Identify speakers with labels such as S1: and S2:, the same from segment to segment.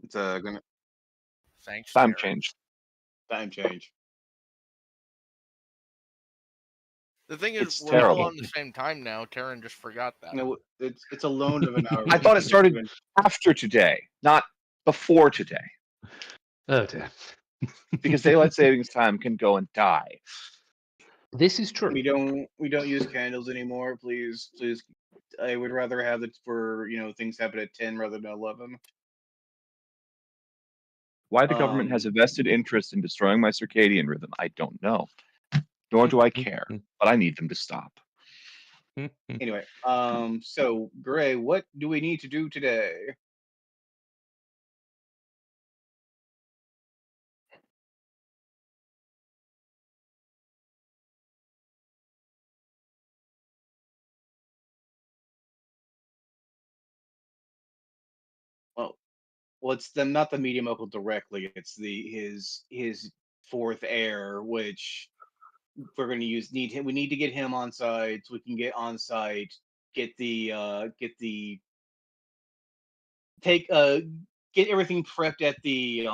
S1: It's gonna
S2: Thanks,
S3: Time
S2: Jared.
S3: change.
S1: time change.
S2: The thing
S3: It's
S2: is, we're
S3: terrible.
S2: all on the same time now. Taryn just forgot that.
S1: No, it's a loan of an hour.
S3: I thought it started after today, not before today,
S4: Oh dear.
S3: because daylight savings time can go and die.
S4: This is true.
S1: We don't use candles anymore. Please. I would rather have it for things happen at 10 rather than 11.
S3: Why the government has a vested interest in destroying my circadian rhythm, I don't know. Nor do I care, but I need them to stop.
S1: Anyway, so Gray, what do we need to do today? Well, it's not the medium mogul directly. It's his fourth heir, which we're going to need him. We need to get him on site so we can get on site, get everything prepped at the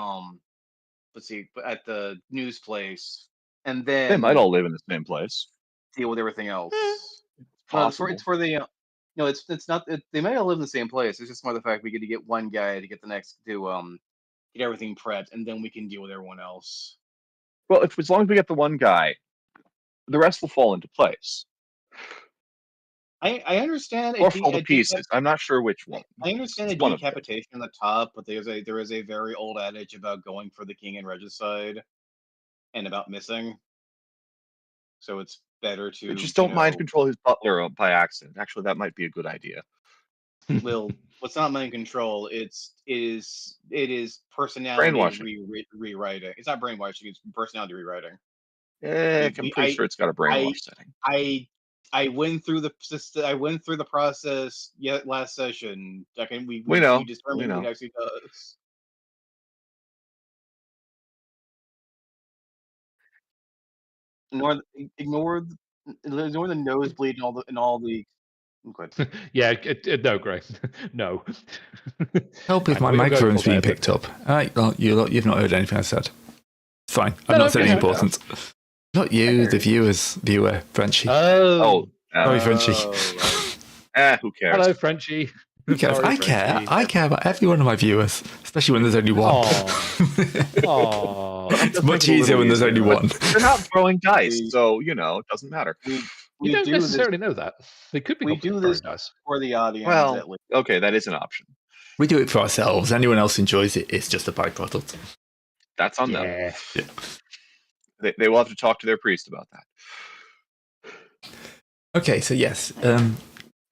S1: at the news place, and then
S3: They might all live in the same place.
S1: deal with everything else.
S3: Possible.
S1: It's for the no, it's not. They may all live in the same place. It's just more the fact we get to get one guy to get the next to get everything prepped, and then we can deal with everyone else.
S3: Well, as long as we get the one guy, the rest will fall into place.
S1: I understand.
S3: Or fall to pieces. I'm not sure which one.
S1: I understand
S3: It's
S1: the
S3: one of them.
S1: decapitation on the top, but there is a very old adage about going for the king and regicide, and about missing. So it's better to
S3: Just don't mind control his butler by accident. Actually, that might be a good idea.
S1: Well, it's not mind control. It is personality
S3: Brainwashing.
S1: rewriting. It's not brainwashing. It's personality rewriting.
S3: I'm pretty sure it's got a brainwash setting.
S1: I went through the process last session. We
S3: know.
S1: determined what it actually does. Ignore the nosebleed and all the. Okay.
S4: Yeah, no, Greg. No.
S5: Help if my microphone's being picked up. You've not heard anything I said. It's fine. I've not said anything important. Not you, the viewer, Frenchie.
S4: Oh.
S5: Sorry, Frenchie.
S3: Who cares?
S4: Hello, Frenchie.
S5: Who cares?
S4: Sorry,
S5: I care.
S4: Frenchie.
S5: I care about every one of my viewers, especially when there's only one.
S4: Aww.
S5: It's much easier when there's only one.
S3: They're not throwing dice, so it doesn't matter.
S4: We don't necessarily know that. They could be.
S1: We do this
S4: dice
S1: for the audience.
S3: Well,
S1: at least.
S3: Okay, that is an option.
S5: We do it for ourselves. Anyone else enjoys it, it's just a byproduct.
S3: That's on them.
S5: Yeah.
S3: They will have to talk to their priest about that.
S5: Okay, so yes.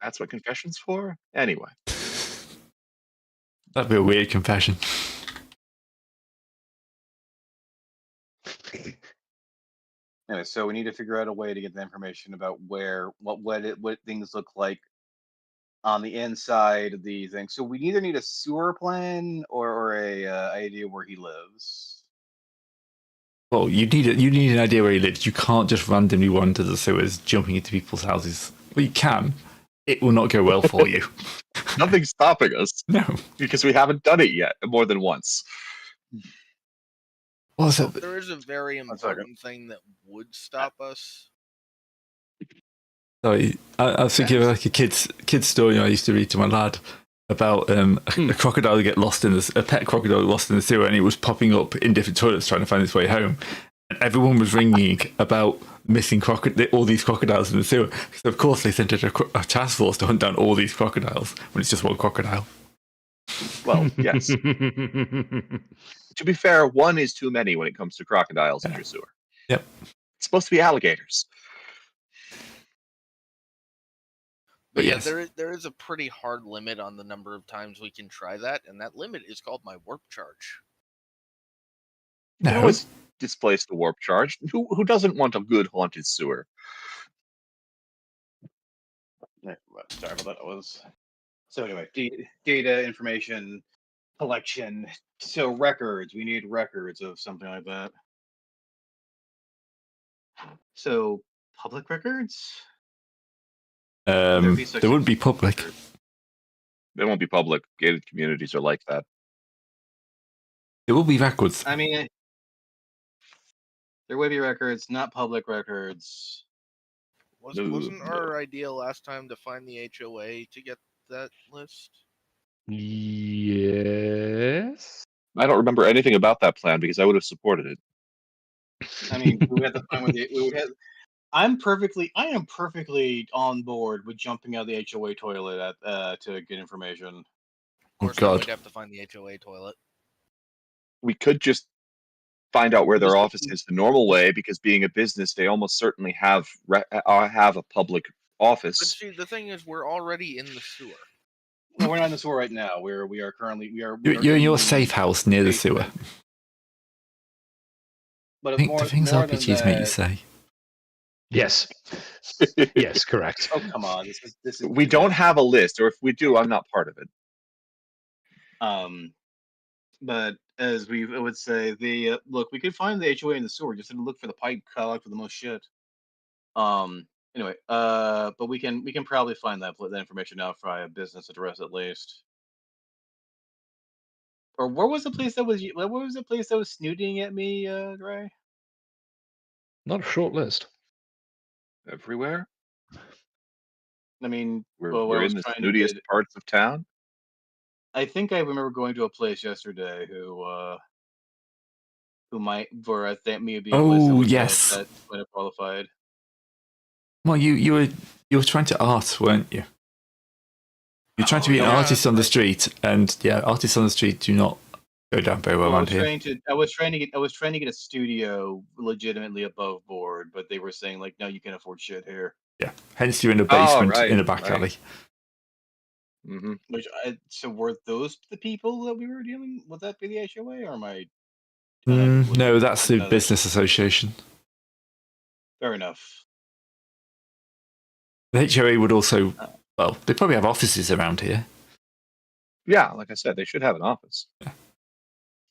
S3: That's what confession's for? Anyway.
S5: That'd be a weird confession.
S1: Anyway, so we need to figure out a way to get the information about what things look like on the inside of the thing. So we either need a sewer plan or a idea where he lives.
S5: Well, you need an idea where he lives. You can't just randomly wander the sewers, jumping into people's houses. Well, you can. It will not go well for you.
S3: Nothing's stopping us.
S5: No,
S3: because we haven't done it yet more than once.
S5: Well,
S2: there is a very important thing that would stop us.
S5: Sorry, I was thinking of like a kid's story I used to read to my lad about a crocodile that a pet crocodile lost in the sewer, and it was popping up in different toilets trying to find its way home. And everyone was ringing about missing all these crocodiles in the sewer. So of course they sent a task force to hunt down all these crocodiles when it's just one crocodile.
S3: Well, yes. To be fair, one is too many when it comes to crocodiles in your sewer.
S5: Yep.
S3: It's supposed to be alligators.
S2: But yeah, there is a pretty hard limit on the number of times we can try that, and that limit is called my warp charge.
S3: No. You always displace the warp charge. Who doesn't want a good haunted sewer?
S1: Sorry about that. So anyway, data information collection. So records. We need records of something like that. So public records.
S5: They wouldn't be public.
S3: They won't be public. Gated communities are like that.
S5: It will be records.
S1: I mean, there will be records, not public records.
S2: Wasn't our idea last time to find the HOA to get that list?
S4: Yes.
S3: I don't remember anything about that plan because I would have supported it.
S1: I mean, we would have to find where we would have. I am perfectly on board with jumping out of the HOA toilet to get information.
S2: Of course,
S5: God.
S2: we'd have to find the HOA toilet.
S3: We could just find out where their office is the normal way, because being a business, they almost certainly have a public office.
S2: But see, the thing is, we're already in the sewer.
S1: No, we're not in the sewer right now. We are currently.
S5: You're in your safe house near the sewer.
S1: But
S5: The things RPGs make you say.
S4: Yes. Yes, correct.
S1: Oh, come on! This is.
S3: We don't have a list, or if we do, I'm not part of it.
S1: But as we would say, look, we could find the HOA in the sewer. Just look for the pipe collect for the most shit. Anyway, but we can probably find that information out via business address at least. Or where was the place that was snooting at me, Gray?
S4: Not a short list.
S3: Everywhere.
S1: I mean,
S3: We're in the snootiest parts of town.
S1: I think I remember going to a place yesterday who might, for I think me being
S5: yes,
S1: that might have qualified.
S5: Well, you were trying to art, weren't you? You're trying to be an artist on the street, and artists on the street do not go down very well around here.
S1: I was trying to get a studio legitimately above board, but they were saying like, no, you can't afford shit here.
S5: Yeah, hence you're in a basement in a back alley.
S3: Mm-hmm.
S1: So were those the people that we were dealing? Would that be the HOA, or am I?
S5: No, that's the business association.
S1: Fair enough.
S5: The HOA would also, well, they probably have offices around here.
S3: Yeah, like I said, they should have an office.
S5: Yeah.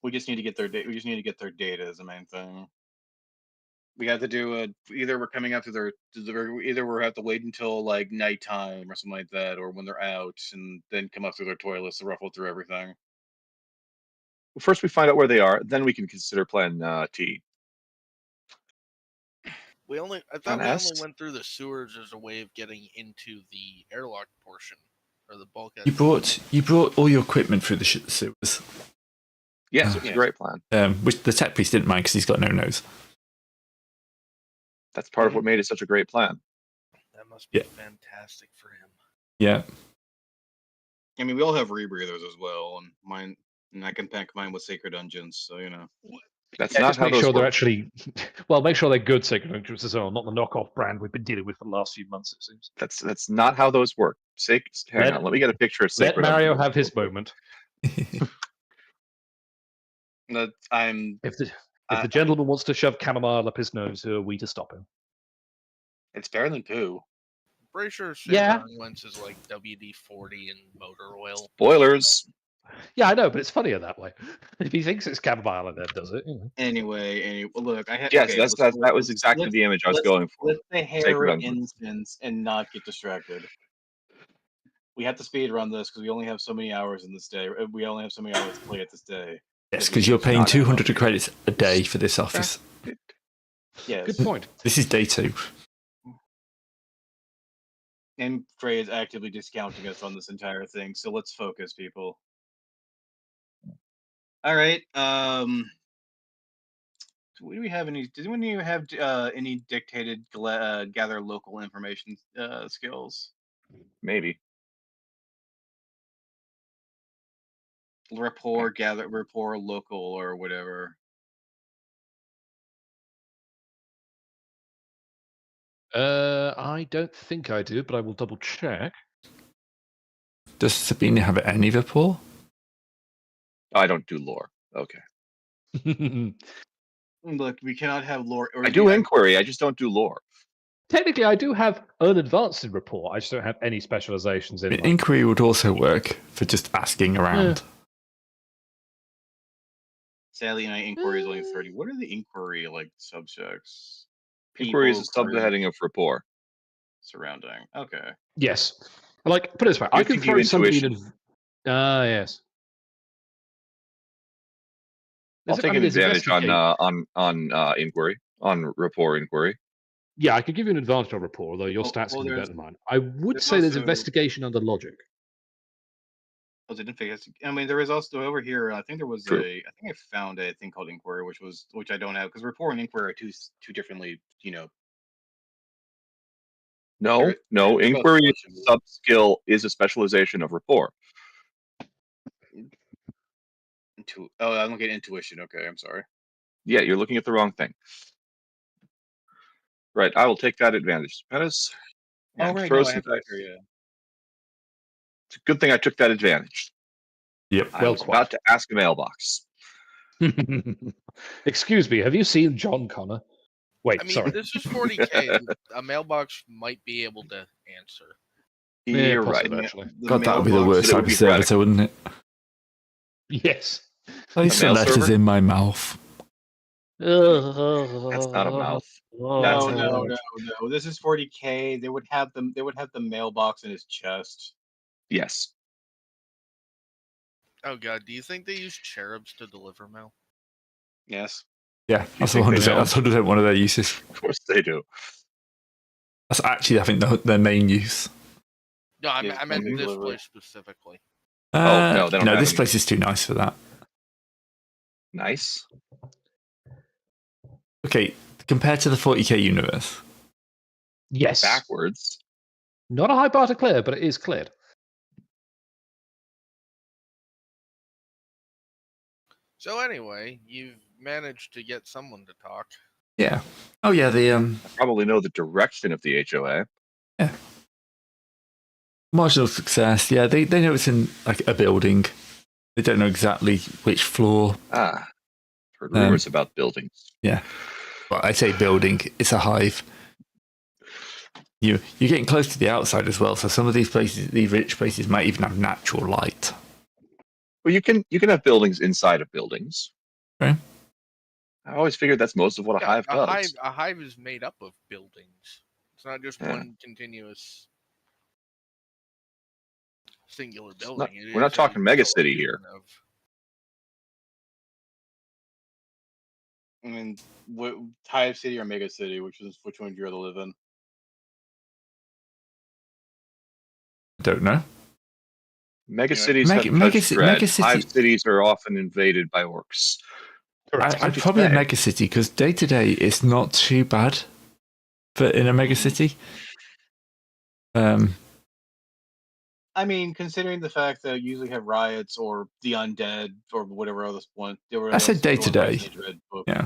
S1: We just need to get their data. We just need to get their data as the main thing. We have to do either we're coming up to either we have to wait until like nighttime or something like that, or when they're out, and then come up through their toilets to ruffle through everything.
S3: Well, first we find out where they are, then we can consider Plan T.
S2: I thought we only went through the sewers as a way of getting into the airlock portion or the bulkhead.
S5: You brought all your equipment through the sewers.
S3: Yes, it's a great plan.
S5: Which the tech priest didn't mind because he's got no nose.
S3: That's part of what made it such a great plan.
S2: That must be fantastic for him.
S5: Yeah.
S1: I mean, we all have rebreathers as well, and I can pack mine with Sacred Dungeons, so you know.
S3: That's not how those work.
S4: They're actually. Well, make sure they're good Sacred Dungeons as well, not the knockoff brand we've been dealing with for the last few months. It seems.
S3: That's not how those work. Hang on, let me get a picture of Sacred.
S4: Let Mario have his moment.
S1: If
S4: the gentleman wants to shove chamomile up his nose, who are we to stop him?
S1: It's better than poo.
S2: Pretty sure Sacred Unguents is like WD-40 and motor oil.
S3: Spoilers.
S4: Yeah, I know, but it's funnier that way. If he thinks it's chamomile and then does it.
S1: Anyway, look, I had.
S3: Yes, that was exactly the image I was going for.
S1: Let the hair incense and not get distracted. We have to speed run this because we only have so many hours in this day. We only have so many hours to play it this day.
S5: Yes, because you're paying 200 credits a day for this office.
S1: Yes.
S4: Good point.
S5: This is day 2.
S1: And Frey is actively discounting us on this entire thing, so let's focus, people. All right. Do we have any? Does anyone here have any dictated gather local information skills?
S3: Maybe.
S1: Rapport local or whatever.
S4: I don't think I do, but I will double check.
S5: Does Sabina have any rapport?
S3: I don't do lore. Okay.
S1: Look, we cannot have lore.
S3: I do inquiry. I just don't do lore.
S4: Technically, I do have unadvanced in rapport. I just don't have any specializations in it.
S5: Inquiry would also work for just asking around.
S1: Sadly, my inquiry is only 30. What are the inquiry subjects?
S3: Inquiry is a subheading of rapport.
S1: Surrounding. Okay.
S4: Yes. Put it this way. I can throw somebody in. Yes.
S3: I'll take an
S4: there's
S3: advantage on
S4: investigate.
S3: inquiry, on rapport inquiry.
S4: Yeah, I could give you an advantage on rapport, although your
S1: Well,
S4: stats
S1: well,
S4: can be better
S1: there's
S4: than mine. I would
S1: there's
S4: say there's
S1: also
S4: investigation under logic.
S1: was it investigation? I mean, there is also over here. I think there was
S3: True.
S1: I think I found a thing called inquiry, which I don't have because rapport and inquiry are two differently.
S3: No,
S1: They're
S3: no.
S1: they're both
S3: Inquiry
S1: negotiable.
S3: sub skill is a specialization of rapport.
S1: I'm looking at intuition. Okay, I'm sorry.
S3: Yeah, you're looking at the wrong thing. Right, I will take that advantage. Pettis.
S1: Oh
S3: And
S1: right,
S3: throw
S1: no, I
S3: some
S1: have that
S3: dice.
S1: here. Yeah.
S3: It's a good thing I took that advantage.
S5: Yep.
S3: I
S4: Well,
S3: was about to ask a mailbox.
S4: Excuse me, have you seen John Connor? Wait,
S2: I mean,
S4: sorry.
S2: this is 40K. A mailbox might be able to answer.
S4: Yeah,
S3: You're right.
S4: possibly, actually.
S1: The
S5: God, that would be the
S1: mailbox-
S5: worst
S3: it
S5: type
S3: would be
S5: of service, wouldn't it?
S4: Yes.
S5: Please
S3: mail
S5: send letters
S3: server?
S5: in my mouth.
S3: That's not a mouth. That's
S1: No,
S3: a
S1: no,
S3: mouth.
S1: no. This is 40K. They would have them. They would have the mailbox in his chest.
S3: Yes.
S2: Oh god, do you think they use cherubs to deliver mail?
S1: Yes.
S5: Yeah, that's
S3: think they
S5: 100%.
S3: don't?
S5: That's 100% one of their uses.
S3: Of course they do.
S5: That's actually, I think, their main use.
S2: No, I
S1: Yeah,
S2: meant
S1: mail
S2: this
S1: delivery.
S2: place specifically.
S3: No, they don't have
S5: this
S3: any.
S5: place is too nice for that.
S3: Nice.
S5: Okay, compared to the 40k universe,
S4: Yes.
S3: Backwards.
S4: Not a high bar to clear, but it is cleared.
S2: So anyway, you've managed to get someone to talk.
S5: yeah. Oh yeah, the
S3: I probably know the direction of the HOA.
S5: marginal success. Yeah, they know it's in like a building. They don't know exactly which floor.
S3: Heard rumors about buildings.
S5: Yeah, well, I say building. It's a hive. You're getting close to the outside as well. So some of these places, these rich places, might even have natural light.
S3: Well, you can have buildings inside of buildings.
S5: Okay.
S3: I always figured that's most of what a hive does.
S2: A hive is made up of buildings. It's not just one continuous singular building.
S3: We're not talking mega city here.
S1: I mean, Hive City or Mega City, which one would you rather live in?
S5: I don't know.
S3: Mega
S1: Yeah.
S3: cities have
S5: Mega
S3: threat.
S5: city.
S3: Hive cities are often invaded by orcs.
S5: I'd probably a mega city because day to day it's not too bad for in a mega city.
S1: I mean, considering the fact that you usually have riots or the undead or whatever else one.
S5: I said day to day. Yeah.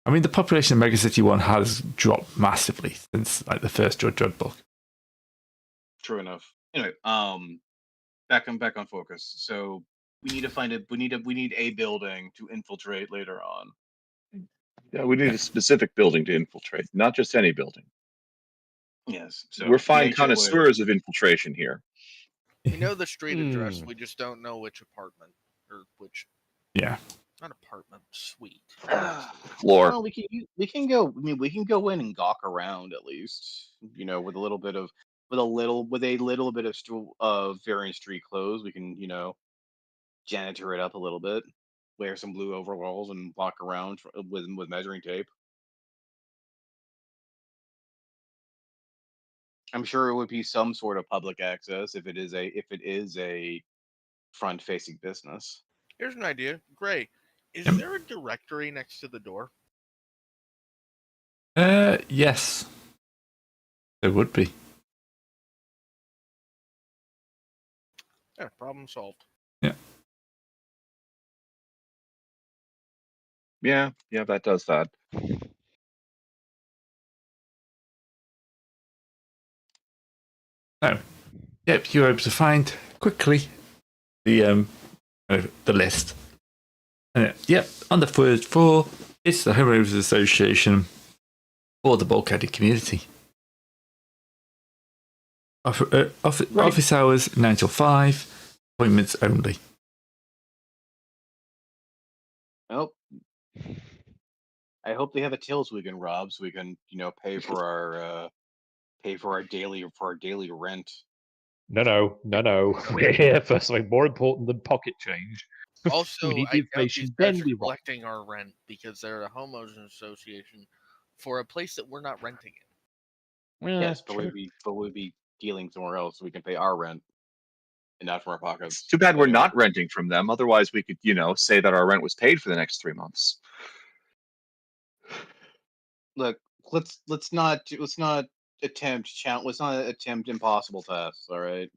S5: I mean, the population of Mega City 1 has dropped massively since like the first Judge Dredd book.
S1: True enough. Anyway, back on focus. So we need to find we need a building to infiltrate later on.
S3: Yeah, we need a specific building to infiltrate, not just any building.
S1: Yes. So
S3: We're fine
S1: the HOA.
S3: connoisseurs of infiltration here.
S2: We know the street address. We just don't know which apartment or which.
S5: Yeah.
S2: Not apartment, suite.
S3: Floor.
S1: Well, we can go. I mean, we can go in and gawk around at least. With a little bit of varying street clothes, we can janitor it up a little bit, wear some blue overalls, and walk around with measuring tape. I'm sure it would be some sort of public access if it is a front-facing business.
S2: Here's an idea. Gray, is there a directory next to the door?
S5: Yes. There would be.
S2: Yeah, problem solved.
S5: Yeah.
S3: Yeah, that does that.
S5: Oh. Yep, you're able to find quickly the list. And yep, on the first floor, it's the Homeowners Association for the bulkheaded community. Office hours 9 till 5, appointments only.
S1: Well, I hope they have a tills we can rob so we can pay for our daily rent.
S4: No. We're here for something more important than pocket change. We
S2: Also,
S4: need
S2: I
S4: the
S2: doubt these
S4: information,
S2: guys
S4: then
S2: are
S4: we roll.
S2: collecting our rent because they're a homeowners association for a place that we're not renting in.
S1: Yes, but
S4: true.
S1: we'd be dealing somewhere else so we can pay our rent and not from our pockets.
S3: Too bad we're
S1: Anyway.
S3: not renting from them. Otherwise, we could, say that our rent was paid for the next 3 months.
S1: Look, let's not attempt impossible tasks. All right.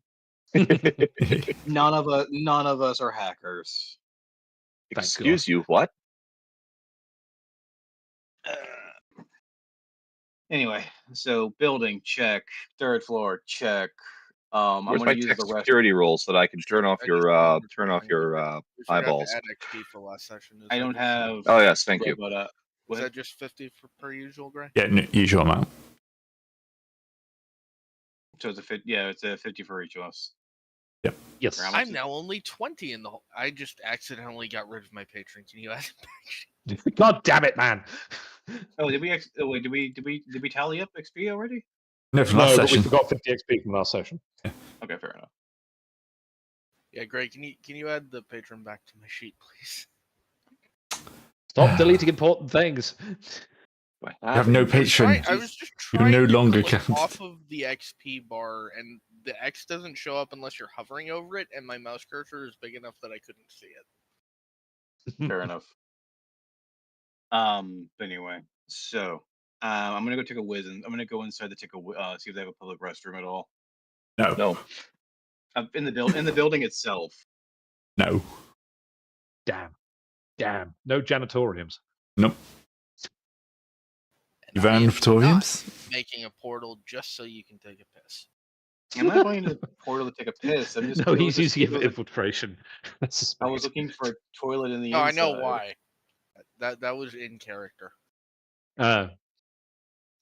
S1: None of us are hackers.
S4: Thank
S3: Excuse
S4: God.
S3: you, what?
S1: Anyway, so building check, third floor check. I'm
S3: Where's
S1: gonna
S3: my
S1: use
S3: tech
S1: the rest.
S3: security rules so that I can turn off
S2: I just
S3: your
S2: remembered
S3: turn off
S2: something.
S3: your
S2: We forgot
S3: eyeballs?
S2: to add XP for last session.
S1: I don't have.
S3: Oh yes, thank you.
S1: But
S2: Is
S1: what?
S2: that just 50 per usual, Gray?
S5: Yeah, usual amount.
S1: So it's a fit. Yeah, it's a 50 for each of us.
S4: Yes.
S1: How much
S2: I'm
S1: is-
S2: now only 20 in the whole. I just accidentally got rid of my patron. Can you add it back?
S4: God damn it, man.
S1: Oh, did we? Wait, did we tally up XP already?
S5: No, from
S4: No,
S5: last
S4: but we
S5: session.
S4: forgot 50 XP from last session.
S1: Okay, fair enough.
S2: Yeah, Gray, can you add the patron back to my sheet, please?
S4: Stop deleting important things.
S3: What
S5: You have no
S3: happened?
S5: patron.
S2: I was just
S5: You
S2: trying
S5: no
S2: to
S5: longer
S2: click
S5: count.
S2: off of the XP bar, and the X doesn't show up unless you're hovering over it, and my mouse cursor is big enough that I couldn't see it.
S1: Fair enough. But anyway, so I'm gonna go take a whiz, and I'm gonna go inside to see if they have a public restroom at all.
S5: No.
S3: No.
S1: In the building itself.
S5: No.
S4: Damn. No janitoriums.
S5: Nope.
S2: And
S5: You
S2: I
S5: ran
S2: am
S5: infratoriums?
S2: not making a portal just so you can take a piss.
S1: I'm not going to the portal to take a piss. I'm just.
S4: No,
S1: it
S4: he's
S1: was just-
S4: using it
S1: it
S4: for
S1: was like-
S4: infiltration.
S1: I was looking for a toilet in the
S2: No, I
S1: inside.
S2: know why. That was in character.
S1: All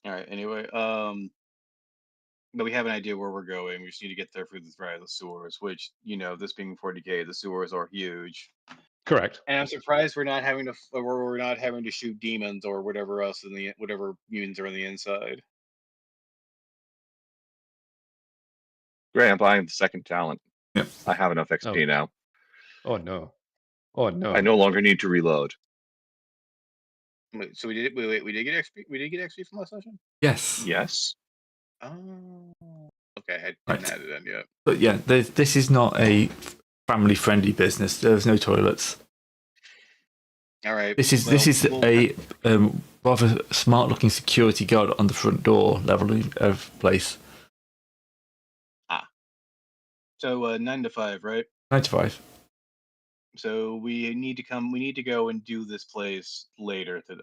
S1: right. Anyway, but we have an idea where we're going. We just need to get there through the sewers, which this being 40K, the sewers are huge.
S4: Correct.
S1: And I'm surprised we're not having to shoot demons or whatever else whatever mutants are on the inside.
S3: Great, I'm buying the second talent.
S5: Yep.
S3: I have enough XP now.
S4: Oh no. Oh no.
S3: I no longer need to reload.
S1: Wait, so we did we did get XP. We did get XP from last session.
S5: Yes.
S3: Yes.
S1: Oh, okay. I didn't
S5: Right.
S1: add it in yet.
S5: But yeah, this is not a family-friendly business. There's no toilets.
S1: All right.
S5: This is a rather smart-looking security guard on the front door level of place.
S1: So 9 to 5, right?
S5: 9 to 5.
S1: So we need to go and do this place later today.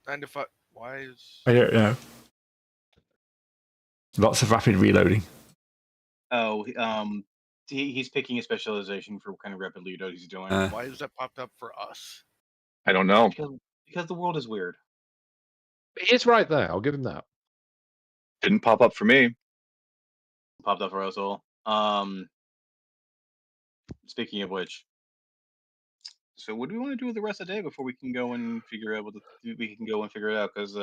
S2: 9 to 5. Why is?
S5: I don't know. Lots of rapid reloading.
S1: Oh, he's picking a specialization for what kind of rapid reload he's doing.
S2: Why is that popped up for us?
S3: I don't know.
S1: Because the world is weird.
S4: He is right there. I'll give him that.
S3: Didn't pop up for me.
S1: Popped up for us all. Speaking of which, so what do we want to do with the rest of the day before we can go and figure out figure it out? Because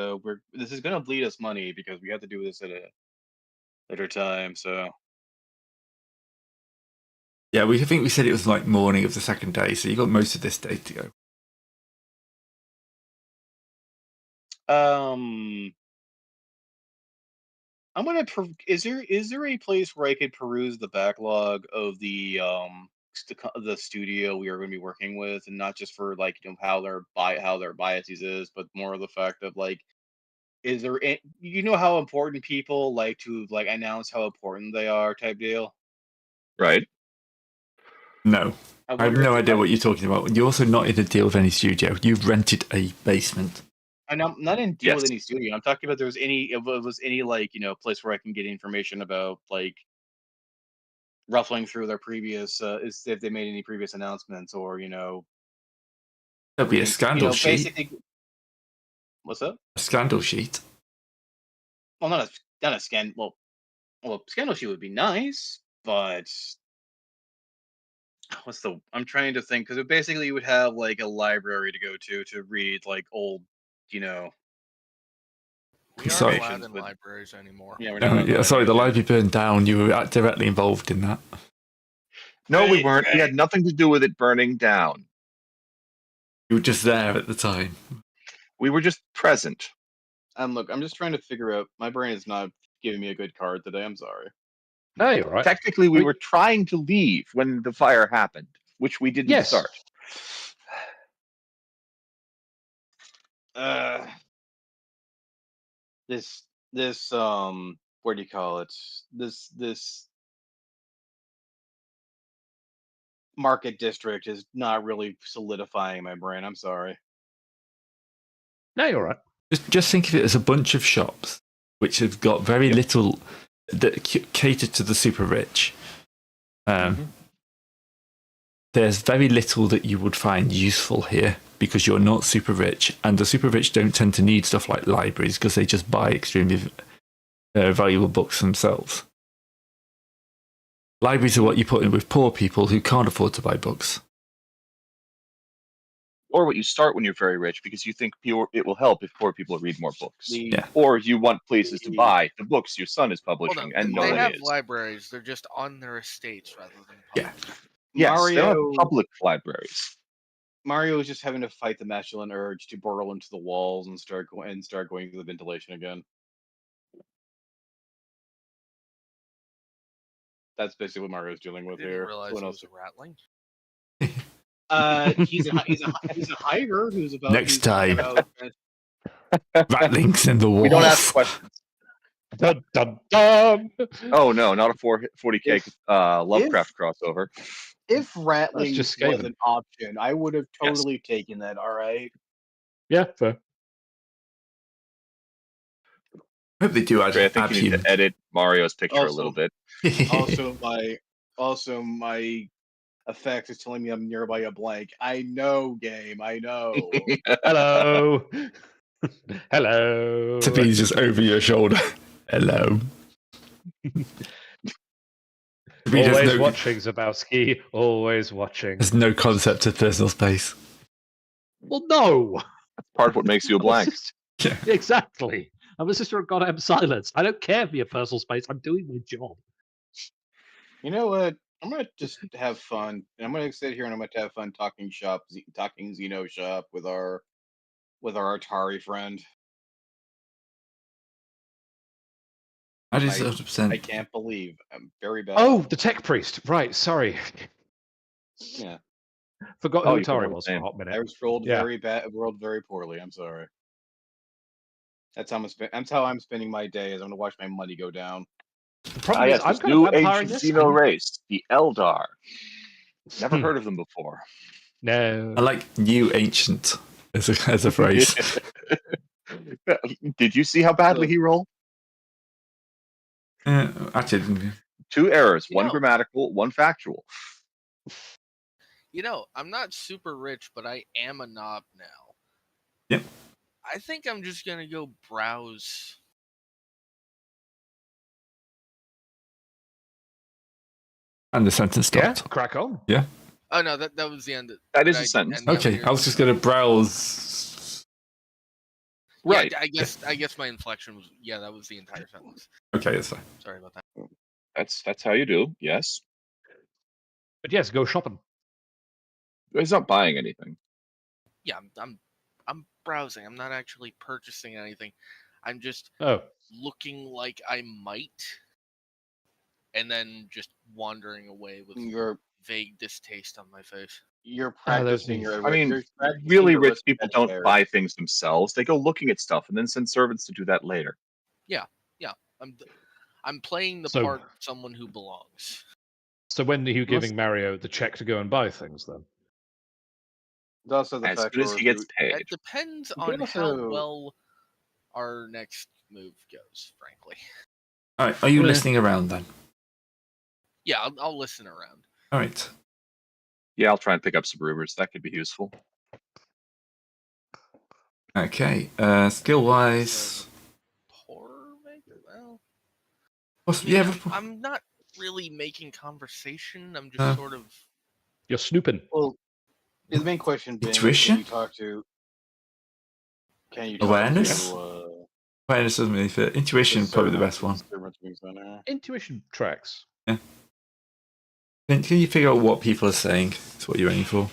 S1: this is gonna bleed us money because we have to do this at a later time. So
S5: Yeah, I think we said it was like morning of the second day, so you got most of this day to go.
S1: I'm gonna. Is there a place where I could peruse the backlog of the studio we are going to be working with, and not just for like how their biases is, but more of the fact of like, is there how important people like to like announce how important they are type deal.
S3: Right.
S5: No. I have no idea what you're talking about. You're also not in a deal with any studio. You've rented a basement.
S1: And I'm not in deal with
S3: Yes.
S1: any studio. I'm talking about if it was any like place where I can get information about like ruffling through their previous if they made any previous announcements or
S5: There'll be a scandal sheet.
S1: basically. What's up?
S5: A scandal sheet.
S1: Well, not a scan. Well, scandal sheet would be nice, but I'm trying to think because basically you would have like a library to go to read like old,
S2: We aren't allowed in libraries anymore.
S1: Yeah, we're
S5: Oh,
S1: not
S5: yeah, sorry, the
S1: library.
S5: library burned down. You were directly involved in that.
S3: No, we
S1: Right,
S3: weren't. We had nothing to do with it burning down.
S5: You were just there at the time.
S3: We were just present.
S1: Look, I'm just trying to figure out. My brain is not giving me a good card today. I'm sorry.
S4: No, you're right.
S3: Technically, we were trying to leave when the fire happened, which we didn't
S4: Yes.
S3: start.
S1: This what do you call it? This market district is not really solidifying my brain. I'm sorry.
S4: No, you're right.
S5: Just think of it as a bunch of shops which have got very little that cater to the super rich. There's very little that you would find useful here because you're not super rich, and the super rich don't tend to need stuff like libraries because they just buy extremely valuable books themselves. Libraries are what you put in with poor people who can't afford to buy books.
S3: Or what you start when you're very rich because you think it will help if poor people read more books.
S5: Yeah.
S3: Or you want places to buy the books your son is publishing, and no
S2: they
S3: one
S2: have
S3: is.
S2: libraries. They're just on their estates rather than
S5: Yeah.
S2: public.
S3: Yes, they have
S1: Mario,
S3: public libraries.
S1: Mario is just having to fight the masculine urge to burrow into the walls and start going through the ventilation again. That's basically what Mario's dealing
S2: I
S1: with
S2: didn't
S1: here.
S2: realize
S1: Someone
S2: he
S1: else.
S2: was a ratling.
S1: He's a hiver who's about
S5: Next
S1: who's
S5: time.
S1: about-
S5: Ratlings in the walls.
S3: We don't ask questions.
S4: Dun, dun, dun.
S3: Oh no, not a 40K
S1: If-
S3: Lovecraft crossover.
S1: If rattling
S4: just
S1: was
S4: Skaven.
S1: an option, I would have
S3: Yes.
S1: totally taken that. All right.
S4: Yeah, fair.
S5: I hope they do add
S3: I think you need to edit Mario's picture a little bit.
S1: Also, my effect is telling me I'm nearby a blank. I know, game. I know.
S4: Hello. Hello.
S5: Sabine's just over your shoulder. Hello.
S4: Always watching, Zabowski. Always watching.
S5: There's no concept of personal space.
S4: Well, no.
S3: Part of what makes you a blank.
S5: Yeah.
S4: Exactly. I'm a sister of goddamn silence. I don't care for your personal space. I'm doing my job.
S1: You know what? I'm gonna just have fun, and I'm gonna sit here and I'm gonna have fun talking Xeno shop with our Atari friend.
S5: That is
S1: I
S5: 100%.
S1: can't believe I'm very bad.
S4: Oh, the tech priest. Right. Sorry.
S1: Yeah,
S4: Forgot
S3: Oh,
S4: who
S3: you forgot
S4: Atari
S3: his
S4: was for a
S3: name.
S4: hot minute.
S1: I was rolled
S4: Yeah.
S1: rolled very poorly. I'm sorry. That's how I'm spending my day. Is I'm gonna watch my money go down.
S4: The problem is,
S3: Yes,
S4: I'm
S3: this
S4: kind
S3: new
S4: of vampiring
S3: ancient
S4: this.
S3: Xeno race, the Eldar. Never
S4: Hmm.
S3: heard of them before.
S4: No.
S5: I like new ancient as a phrase.
S3: Did you see how badly he rolled?
S5: Actually,
S3: 2 errors,
S2: You
S3: one
S2: know-
S3: grammatical, one factual.
S2: You know, I'm not super rich, but I am a knob now.
S5: Yep.
S2: I think I'm just gonna go browse.
S5: and the sentence
S4: Yeah,
S5: stopped.
S4: crack on.
S2: Oh no, that was the end.
S3: That is
S2: I
S3: a sentence.
S2: end the
S5: Okay,
S2: weird-
S5: I was just going to browse.
S2: Yeah,
S3: Right.
S2: I guess my inflection was that was the entire sentence.
S5: Okay, that's fine.
S2: Sorry about that.
S3: That's how you do. Yes.
S4: But yes, go shopping.
S3: He's not buying anything.
S2: Yeah, I'm browsing. I'm not actually purchasing anything. I'm just
S4: Oh,
S2: looking like I might, and then just wandering away with
S1: You're
S2: vague distaste on my face.
S1: you're
S4: Ah, those
S1: practicing
S4: memes.
S1: your.
S3: I mean,
S1: you're practicing
S3: really
S1: your
S3: rich
S1: risk
S3: people
S1: management
S3: don't
S1: errors.
S3: buy things themselves. They go looking at stuff and then send servants to do that later.
S2: I'm playing the
S4: So-
S2: part of someone who belongs.
S4: so when are you giving Mario the check to go and buy things then?
S1: There's also the
S3: As
S1: fact
S3: soon as he gets paid.
S2: That depends
S1: You
S2: on
S1: could
S2: how
S1: also-
S2: well our next move goes, frankly.
S5: All right, are you
S4: Yeah.
S5: listening around then?
S2: Yeah, I'll listen around.
S5: All right.
S3: Yeah, I'll try and pick up some rumors. That could be useful.
S5: Okay. Skill wise,
S2: Horror, maybe? Well,
S5: yeah.
S2: I'm not really making conversation. I'm just
S5: Uh.
S2: sort of.
S4: You're snooping.
S1: Well, the main question being,
S5: Intuition?
S1: can you talk to?
S5: Awareness? Awareness doesn't really fit. Intuition probably the best one.
S4: Intuition tracks.
S5: Can you figure out what people are saying? That's what you're aiming for.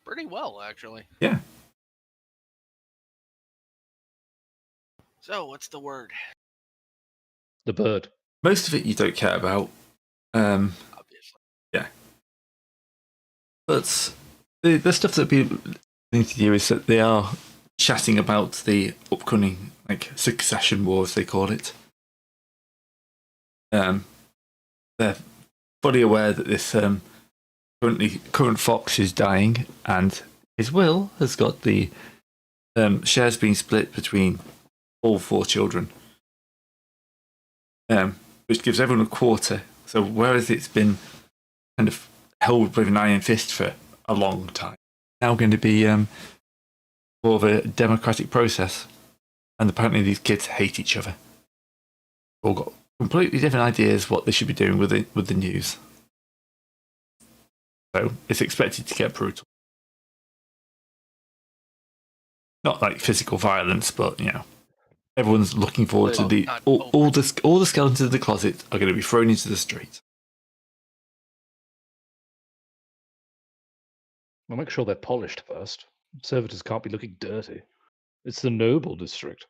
S2: Pretty well, actually.
S5: Yeah.
S2: So, what's the word?
S4: The bird.
S5: Most of it you don't care about.
S2: Obviously.
S5: Yeah. But the stuff that people need to do is that they are chatting about the upcoming succession wars, they call it. They're fully aware that this current fox is dying, and his will has got the shares being split between all 4 children, which gives everyone a quarter. So whereas it's been kind of held with an iron fist for a long time, now going to be more of a democratic process. And apparently these kids hate each other. All got completely different ideas what they should be doing with the news. So it's expected to get brutal. Not like physical violence, but everyone's looking forward to all the skeletons in the closet are going to be thrown into the street.
S4: I'll make sure they're polished first. Servitors can't be looking dirty. It's the noble district.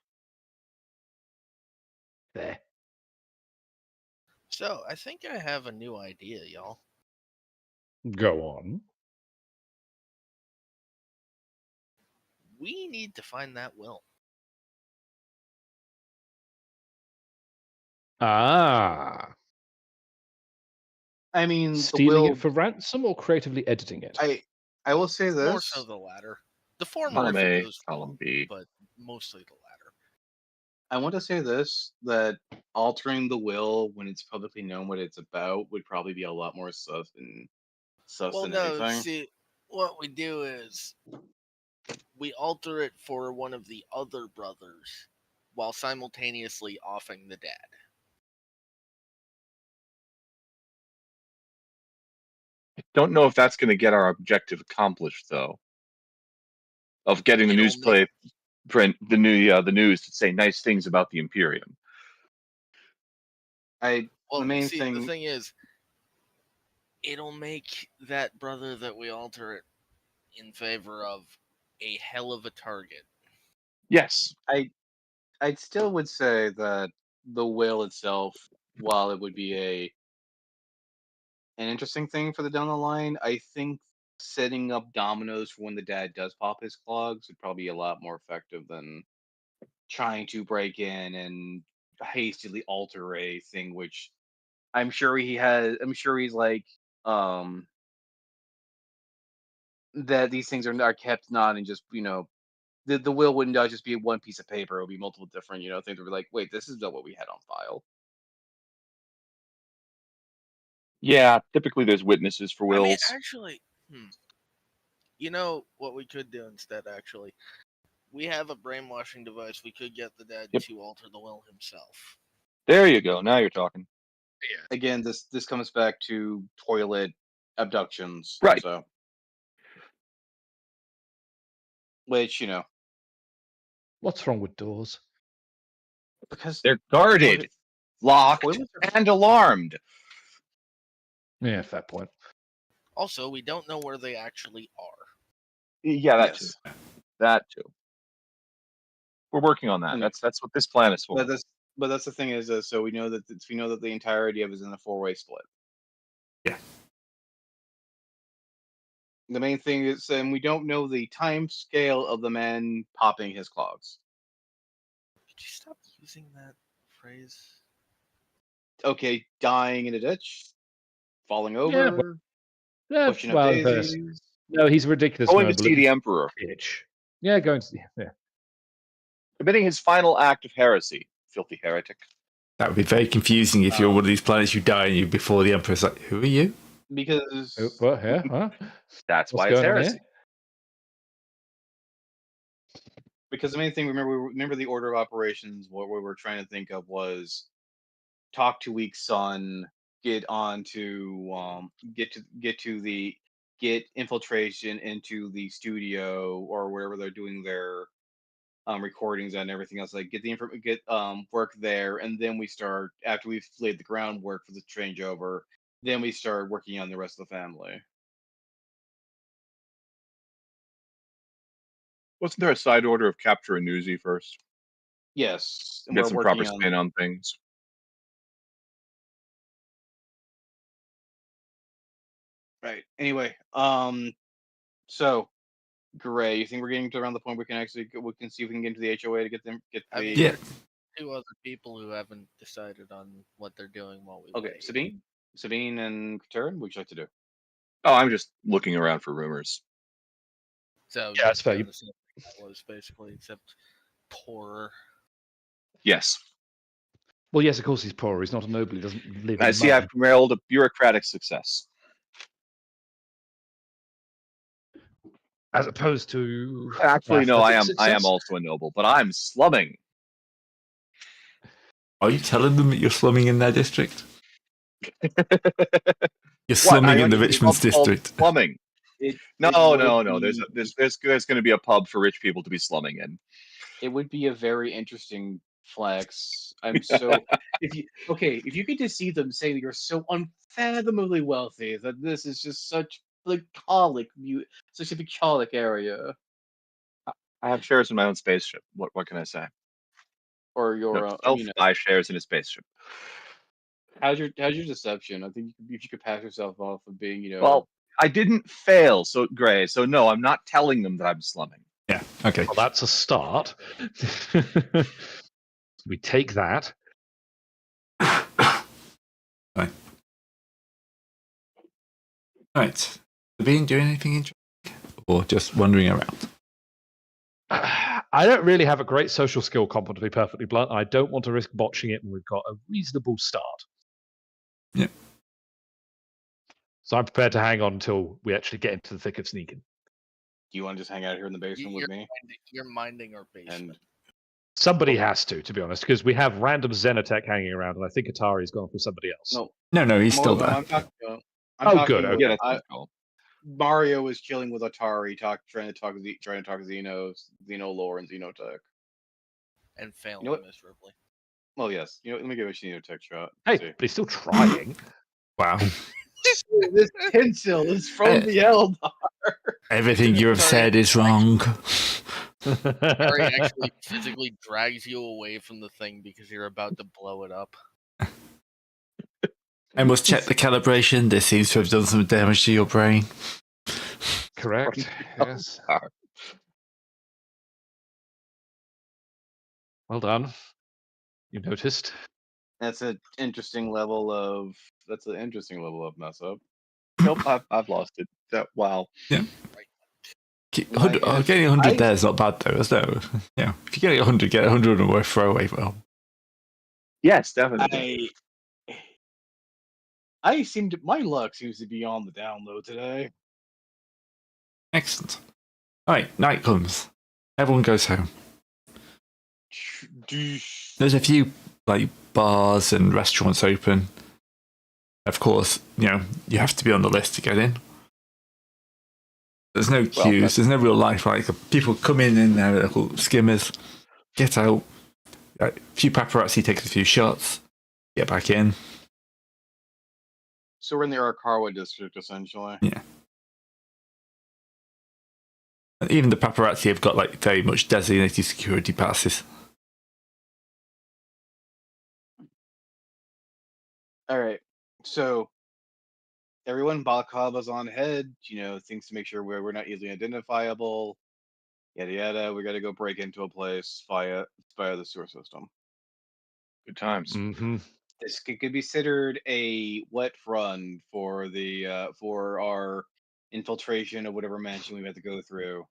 S4: There.
S2: So, I think I have a new idea, y'all.
S4: Go on.
S2: We need to find that will.
S4: Ah.
S1: I mean, the
S4: Stealing
S1: will.
S4: it for ransom or creatively editing it?
S1: I will say this.
S2: More so the latter. The former
S3: Column
S2: if it
S3: A,
S2: goes
S3: column
S2: wrong,
S3: B.
S2: but mostly the latter.
S1: I want to say this, that altering the will when it's publicly known what it's about would probably be a lot more sus
S2: Well,
S1: than
S2: no,
S1: anything.
S2: see, what we do is we alter it for one of the other brothers while simultaneously offing the dad.
S3: I don't know if that's going to get our objective accomplished, though. Of getting the the news to say nice things about the Imperium.
S2: Well,
S1: the main
S2: see,
S1: thing.
S2: the thing is, it'll make that brother that we alter it in favor of a hell of a target.
S3: Yes.
S1: I still would say that the will itself, while it would be an interesting thing for the down the line, I think setting up dominoes for when the dad does pop his clogs would probably be a lot more effective than trying to break in and hastily alter a thing, which I'm sure he's like that these things are kept not in just the will wouldn't just be one piece of paper. It would be multiple different things. Would be like, wait, this is not what we had on file.
S3: Yeah, typically there's witnesses for wills.
S2: I mean, actually, you know what we could do instead, actually? We have a brainwashing device. We could get the dad to alter the will himself.
S3: There you go. Now you're talking.
S1: Yeah. Again, this comes back to toilet abductions.
S3: Right.
S1: So, which,
S4: What's wrong with doors?
S1: because
S3: they're guarded, locked, and alarmed.
S4: Yeah, fair point.
S2: Also, we don't know where they actually are.
S3: Yeah, that too. We're working on that. That's what this plan is for.
S1: But that's the thing is, so we know that the entirety of it is in a 4-way split.
S5: Yeah.
S1: The main thing is, and we don't know the time scale of the man popping his clogs.
S2: Could you stop using that phrase?
S1: Okay, dying in a ditch, falling over, pushing up daisies.
S4: No, he's ridiculous.
S3: Going to see the Emperor.
S4: Bitch. Yeah, going to see. Yeah.
S3: Committing his final act of heresy. Filthy heretic.
S5: That would be very confusing if you're one of these planets you die and you before the Emperor's like, who are you?
S1: Because
S4: what? Yeah, huh?
S3: That's
S4: What's
S3: why it's
S4: going on
S3: heresy.
S1: Because the main thing, remember the order of operations. What we were trying to think of was talk to weak son, get to the get infiltration into the studio or wherever they're doing their recordings and everything else. Like get work there, and then we start after we've laid the groundwork for the changeover. Then we start working on the rest of the family.
S3: Wasn't there a side order of capture a newsie first?
S1: Yes, and
S3: Get
S1: we're
S3: some proper
S1: working on.
S3: spin on things.
S1: Right. Anyway, so Gray, you think we're getting to around the point we can actually we can see if we can get into the HOA to get them get
S2: I
S1: the
S2: mean,
S5: Yeah.
S2: there's 2 other people who haven't decided on what they're doing while we
S1: Okay,
S2: wait.
S1: Sabine and Katurn, what would you like to do?
S3: Oh, I'm just looking around for rumors.
S2: So
S4: Yeah, that's fair.
S2: doing the same thing I was basically, except poorer.
S3: Yes.
S4: Well, yes, of course he's poor. He's not a noble. He doesn't live
S3: I
S4: in
S3: see
S4: mud.
S3: I've railed a bureaucratic success.
S4: As opposed to
S3: Actually, no, I
S4: athletic
S3: am
S4: success.
S3: also a noble, but I'm slumming.
S5: Are you telling them that you're slumming in their district? You're
S3: What?
S5: slumming in the
S3: a pub
S5: Richmond's
S3: called
S5: district.
S3: Slumming.
S1: It
S3: No.
S1: would
S3: There's going to be a pub for rich people to be slumming in.
S1: it would be a very interesting flex. I'm so if you could just see them saying you're so unfathomably wealthy that this is just such such a bucolic area.
S3: I have shares in my own spaceship. What can I say?
S1: Or
S3: No,
S1: your
S3: buy shares in a spaceship.
S1: how's your deception? I think if you could pass yourself off of being,
S3: Well, I didn't fail, so Gray. So no, I'm not telling them that I'm slumming.
S5: Yeah. Okay.
S4: Well, that's a start. We take that.
S5: Fine. Right. Been doing anything interesting, or just wandering around?
S4: I don't really have a great social skill comp, to be perfectly blunt. I don't want to risk botching it, and we've got a reasonable start.
S5: Yeah.
S4: So I'm prepared to hang on until we actually get into the thick of sneaking.
S1: do you want to just hang out here in the basement with me?
S2: You're minding our basement.
S4: Somebody has to be honest, because we have random Xenotech hanging around, and I think Atari's gone for somebody else.
S5: No, he's still there.
S1: I'm talking.
S4: Good, okay.
S3: Yeah, that's pretty cool.
S1: Mario was chilling with Atari, trying to talk Xeno lore and Xenotech.
S2: And failing
S1: You know what?
S2: miserably.
S1: Well, yes. Let me give a Xenotech shot.
S4: Hey,
S1: See.
S4: but he's still trying.
S5: Wow.
S1: This tinsel is from the Eldar.
S5: Everything you have said is wrong.
S2: Harry actually physically drags you away from the thing because you're about to blow it up.
S5: I must check the calibration. This seems to have done some damage to your brain.
S4: Correct. Yes. Well done. You noticed.
S1: That's an interesting level of mess up.
S3: Nope, I've lost it. Wow.
S5: Yeah.
S1: Like,
S5: Getting 100 there is not bad though, is there? Yeah. If you get 100, get 100 and worth throwaway. Well.
S3: Yes, definitely.
S1: My luck seems to be on the down low today.
S5: Excellent. All right, night comes. Everyone goes home. There's a few bars and restaurants open. Of course, you have to be on the list to get in. There's no queues. There's no real life. People come in their little skimmers, get out. A few paparazzi take a few shots, get back in.
S1: So we're in the Arakawa district, essentially.
S5: Yeah. And even the paparazzi have got very much designated security passes.
S1: All right. So everyone, balaclavas on head. Things to make sure we're not easily identifiable. Yada yada. We got to go break into a place via the sewer system.
S3: Good times.
S4: Mm-hmm.
S1: This could be considered a wet run for our infiltration of whatever mansion we have to go through.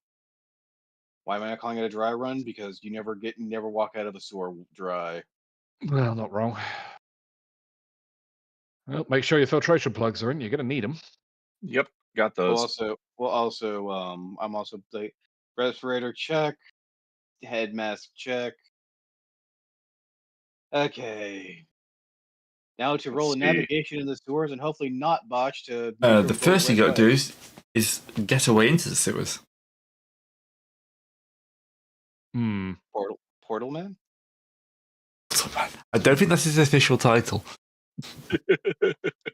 S1: Why am I not calling it a dry run? Because you never walk out of a sewer dry.
S4: Well, not wrong. Well, make sure your filtration plugs are in. You're going to need them.
S3: Yep, got those.
S1: I'm also the respirator check, head mask check. Okay. Now to roll a navigation in the sewers and hopefully not botch to.
S5: The first thing you got to do is is get away into the sewers.
S1: Portal Man?
S5: I don't think that's his official title.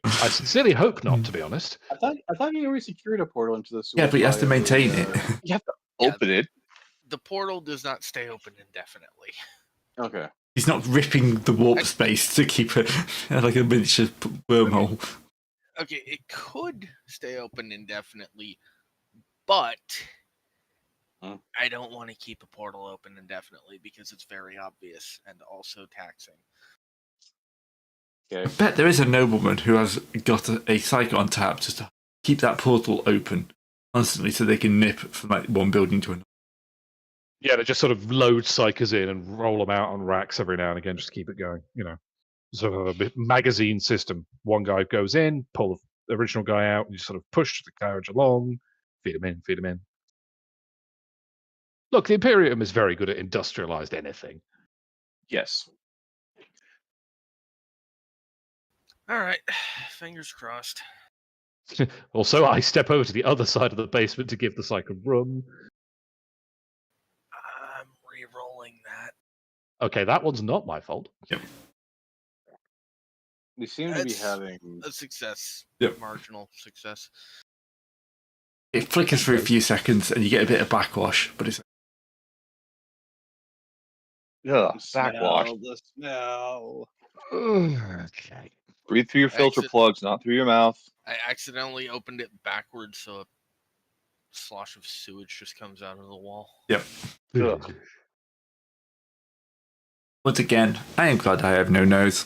S4: I sincerely hope not, to be honest.
S1: I thought you already secured a portal into the sewer.
S5: Yeah, but he has to maintain it.
S3: You have to
S2: Yeah.
S3: open it.
S2: The portal does not stay open indefinitely.
S1: Okay.
S5: He's not ripping the warp space to keep it like a miniature wormhole.
S2: Okay, it could stay open indefinitely, but I don't want to keep a portal open indefinitely because it's very obvious and also taxing.
S1: Okay.
S5: I bet there is a nobleman who has got a psycho on tap just to keep that portal open constantly so they can nip from like one building to another.
S4: Yeah, they just sort of load psychers in and roll them out on racks every now and again just to keep it going. You know, sort of a bit magazine system. One guy goes in, pull the original guy out, and you sort of push the carriage along, feed him in, feed him in. Look, the Imperium is very good at industrialized anything.
S3: Yes.
S2: All right, fingers crossed.
S4: Also, I step over to the other side of the basement to give the psycho room.
S2: I'm re-rolling that.
S4: Okay, that one's not my fault.
S1: We seem to be
S2: That's
S1: having.
S2: a success.
S5: Yep.
S2: Marginal success.
S5: It flickers for a few seconds and you get a bit of backwash, but it's
S3: Ugh, backwash.
S1: The smell.
S4: Okay.
S3: Breathe through your filter
S2: Exit.
S3: plugs, not through your mouth.
S2: I accidentally opened it backwards, so a slosh of sewage just comes out of the wall.
S3: Ugh.
S5: once again, I am glad I have no nose.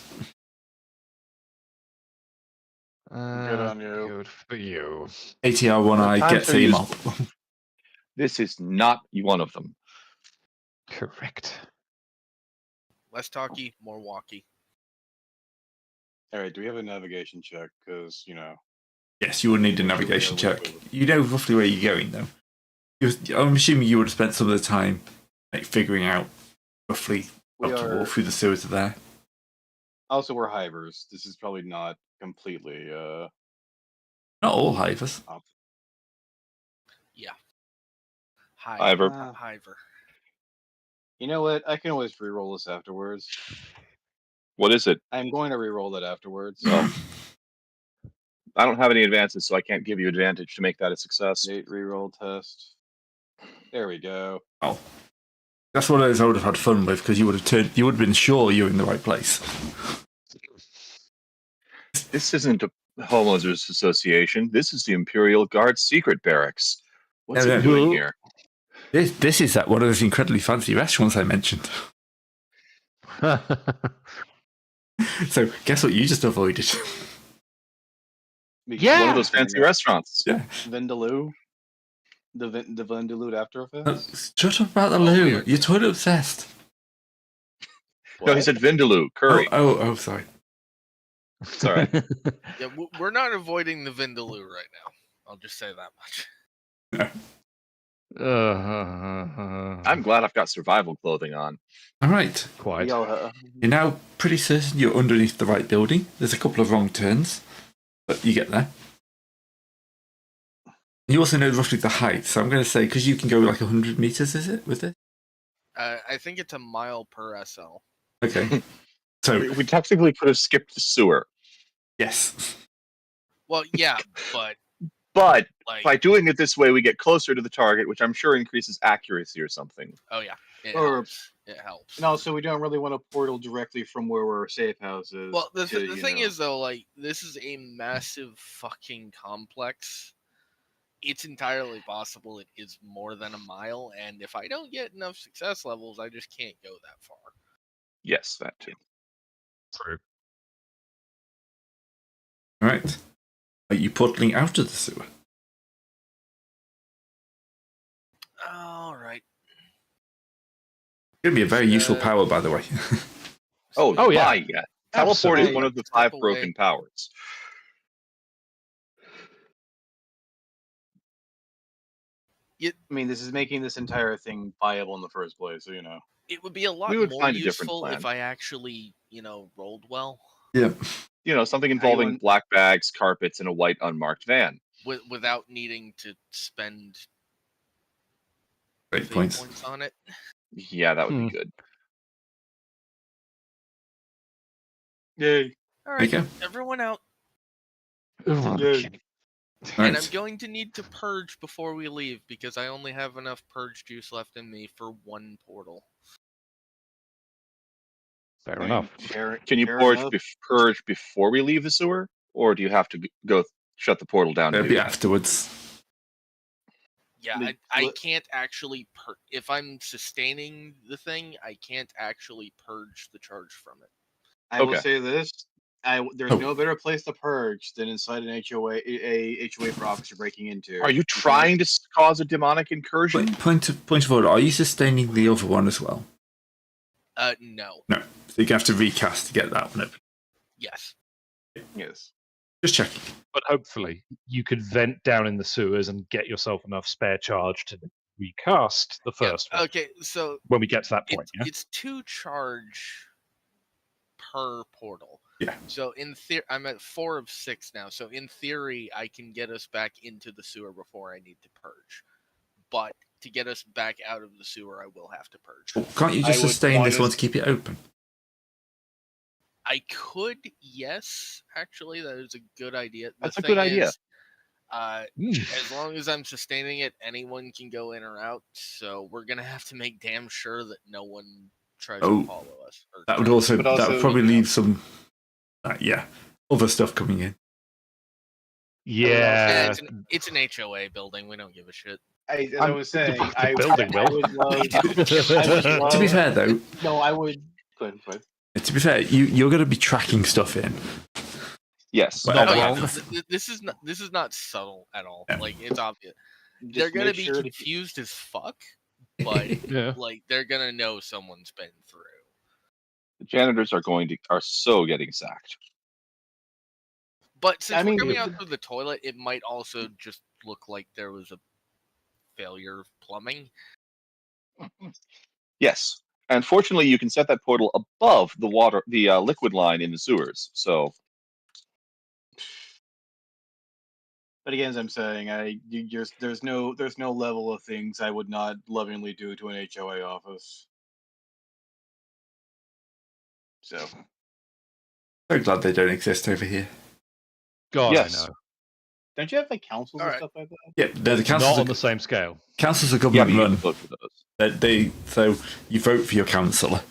S1: Good on you.
S4: Good for you.
S5: ATR1 I
S3: Time
S5: get
S3: to
S5: team
S3: use-
S5: up.
S3: This is not one of them.
S4: Correct.
S2: Less talky, more walky.
S1: All right. Do we have a navigation check? Because
S5: Yes, you would need a navigation check. You know roughly where you're going, though. I'm assuming you would have spent some of the time like figuring out roughly
S1: we
S5: how to
S1: are.
S5: walk through the sewers are there.
S1: Also, we're hivers. This is probably not completely.
S5: Not all hivers.
S3: Hiver.
S2: Hiver.
S1: You know what? I can always re-roll this afterwards.
S3: What is it?
S1: I'm going to re-roll that afterwards.
S3: Oh. I don't have any advances, so I can't give you advantage to make that a success.
S1: Date re-roll test. There we go.
S5: Oh. That's what I would have had fun with because you would have been sure you were in the right place.
S3: This isn't a homeowners association. This is the Imperial Guard secret barracks. What's
S5: No,
S3: it doing here?
S5: This is that one of those incredibly fancy restaurants I mentioned. So guess what you just avoided?
S4: Yeah!
S3: One of those fancy restaurants.
S5: Yeah.
S1: Vindaloo. The Vindaloo after effects.
S5: Shut up about the loo.
S2: weird.
S5: You're totally obsessed.
S3: No, he said Vindaloo, curry.
S5: Oh, sorry.
S3: Sorry.
S2: Yeah, we're not avoiding the Vindaloo right now. I'll just say that much.
S3: I'm glad I've got survival clothing on.
S5: All right.
S4: Quite.
S1: You're
S5: Now pretty certain you're underneath the right building. There's a couple of wrong turns, but you get there. You also know roughly the height, so I'm going to say, because you can go like 100 meters, is it, with it?
S2: I think it's a mile per SL.
S5: Okay. So,
S3: We technically could have skipped the sewer,
S5: yes.
S2: Well, yeah, but
S3: but
S2: like,
S3: by doing it this way, we get closer to the target, which I'm sure increases accuracy or something.
S2: oh yeah, it
S1: Or-
S2: helps. It helps.
S1: And also, we don't really want a portal directly from where our safe house is.
S2: Well, the
S1: to,
S2: thing is though, like this is a massive fucking complex. It's entirely possible it is more than a mile, and if I don't get enough success levels, I just can't go that far.
S3: Yes, that too.
S4: True.
S5: All right. Are you portaling out of the sewer?
S2: All right.
S5: Going to be a very useful power, by the way.
S3: Oh
S4: yeah.
S3: yeah. Teleport is
S1: Absolutely.
S3: one of the
S2: Step
S3: 5
S2: away.
S3: broken powers.
S1: I mean, this is making this entire thing viable in the first place. So
S2: It would be a lot
S3: We would
S2: more
S3: find a different
S2: useful
S3: plan.
S2: if I actually, rolled well.
S5: Yeah.
S3: Something involving black bags, carpets, and a white unmarked van.
S2: without needing to spend
S5: Great
S2: fate
S5: points.
S2: on it.
S3: Yeah, that would be good.
S1: Yay!
S2: All
S5: There you
S2: right,
S5: go.
S2: everyone out.
S1: Yay!
S2: And I'm
S5: Right.
S2: going to need to purge before we leave because I only have enough purge juice left in me for one portal.
S4: Fair
S1: I mean,
S4: enough.
S3: Can you
S1: fair
S3: purge,
S1: enough.
S3: purge before we leave the sewer, or do you have to go shut the portal down?
S5: It'll
S3: too?
S5: be afterwards.
S2: Yeah,
S1: Like,
S2: I can't actually if I'm sustaining the thing, I can't actually purge the charge from it.
S1: I will
S3: Okay.
S1: say this: there's
S5: Oh.
S1: no better place to purge than inside an HOA, a HOA for officer breaking into.
S3: Are you trying to cause a demonic incursion?
S5: Point of order. Are you sustaining the other one as well?
S2: No.
S5: No. So you're gonna have to recast to get that one open.
S2: Yes.
S1: Yes.
S5: Just checking.
S4: But hopefully, you could vent down in the sewers and get yourself enough spare charge to recast the first one
S2: Okay, so
S4: when we get to that point.
S2: it's 2 charge per portal.
S5: Yeah.
S2: So in theory, I'm at 4 of 6 now. So in theory, I can get us back into the sewer before I need to purge. But to get us back out of the sewer, I will have to purge.
S5: Can't you just
S1: I would
S5: sustain
S1: want
S5: this one to keep it open?
S2: I could, yes. Actually, that is a good idea.
S3: That's a good idea.
S2: As long as I'm sustaining it, anyone can go in or out. So we're gonna have to make damn sure that no one tries to follow us.
S5: That would also,
S1: But also,
S5: that would probably leave some, other stuff coming in.
S4: Yeah.
S2: It's an HOA building. We don't give a shit.
S1: As I was saying, I
S4: building
S1: I
S4: will.
S1: would love.
S5: To be fair, though,
S1: No, I would. Go ahead.
S5: to be fair, you're going to be tracking stuff in.
S3: Yes.
S5: Whatever.
S2: Oh, yeah,
S5: happens.
S2: this is not subtle at all.
S5: Yeah.
S2: Like, it's obvious.
S1: Just
S2: They're gonna
S1: make
S2: be
S1: sure
S2: confused as fuck, but
S4: Yeah.
S2: like they're gonna know someone's been through.
S3: The janitors are so getting sacked.
S2: But since
S1: I
S2: we're
S1: mean,
S2: coming out through the toilet, it might also just look like there was a failure of plumbing.
S3: Yes. And fortunately, you can set that portal above the liquid line in the sewers. So,
S1: But again, as I'm saying, there's no level of things I would not lovingly do to an HOA office. So
S5: So glad they don't exist over here.
S4: God,
S3: yes.
S4: I know.
S1: don't you have like councils and
S2: Alright.
S1: stuff like that?
S5: Yeah, the
S4: Not
S5: councils
S4: on the same scale.
S5: councils are
S3: Yeah,
S5: government
S3: but you
S5: run.
S3: can vote for those.
S5: So you vote for your councillor.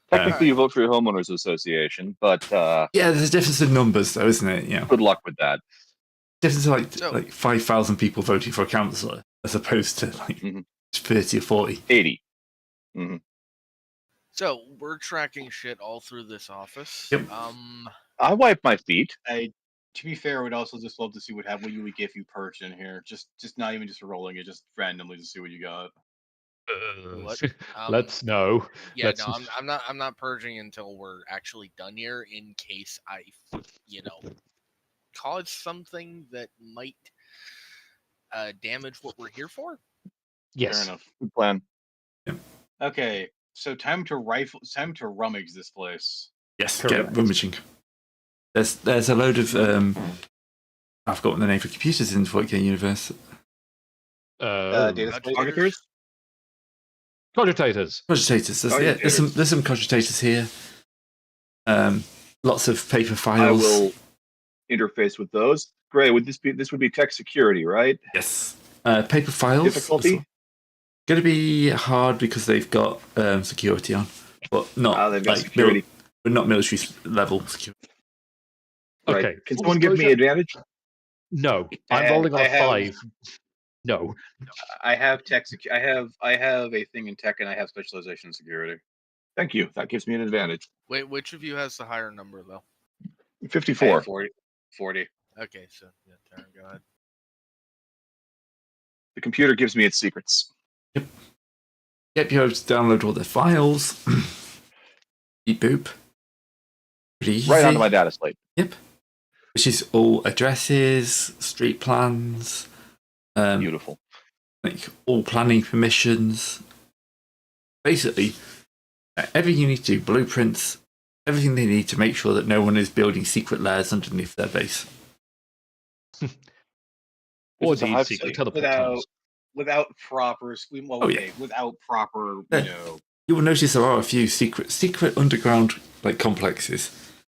S3: Technically, you vote for your homeowners association, but
S5: Yeah, there's a difference in numbers, though, isn't it? Yeah,
S3: good luck with that.
S5: difference of
S2: So-
S5: like 5,000 people voting for a councillor as opposed to like
S3: Mhm.
S5: 30 or 40.
S3: 80.
S2: So we're tracking shit all through this office.
S5: Yep.
S3: I wipe my feet.
S1: To be fair, I would also just love to see what you would get if you purged in here. Just not even just rolling it, just randomly to see what you got.
S2: What?
S4: Let's know.
S2: Yeah,
S4: Let's-
S2: no, I'm not purging until we're actually done here. In case I, cause something that might damage what we're here for.
S4: Yes.
S1: Fair enough.
S3: Good plan.
S1: Okay, so time to rummage this place.
S5: Yes,
S4: Correct.
S5: get rummaging. There's a load of I've forgotten the name for computers in the 40K universe.
S1: Data
S2: Cogitators?
S1: auditors.
S4: Cogitators.
S5: Cogitators.
S3: Cogitators.
S5: There's some cogitators here. Lots of paper
S3: I
S5: files.
S3: will interface with those. Gray, this would be tech security, right?
S5: Yes. Paper files.
S3: Difficulty?
S5: Going to be hard because they've got security on, but not
S3: They've got
S5: like
S3: security.
S5: but not military level security.
S3: Right.
S4: Okay.
S3: Can
S4: full
S3: someone give me
S4: disclosure-
S3: advantage?
S4: No. I'm
S1: I-
S4: rolling on
S1: I
S4: a
S1: have-
S4: 5. No.
S1: I have I have a thing in tech, and I have specialization in security.
S3: Thank you. That gives me an advantage.
S2: Wait, which of you has the higher number though?
S1: I have
S3: 54.
S1: 40.
S2: Okay, so yeah, Taryn, go ahead.
S3: The computer gives me its secrets.
S5: Yep, you have to download all the files. Beep boop. Pretty easy.
S3: Right onto my data slate.
S5: Which is all addresses, street plans,
S3: Beautiful.
S5: like all planning permissions. Basically, everything you need to do, blueprints, everything they need to make sure that no one is building secret lairs underneath their base.
S4: Or
S3: It's a
S4: indeed
S3: hive
S4: secret
S3: city.
S4: teleportals.
S1: Without proper
S5: Oh, yeah.
S1: without proper
S5: You will notice there are a few secret underground like complexes,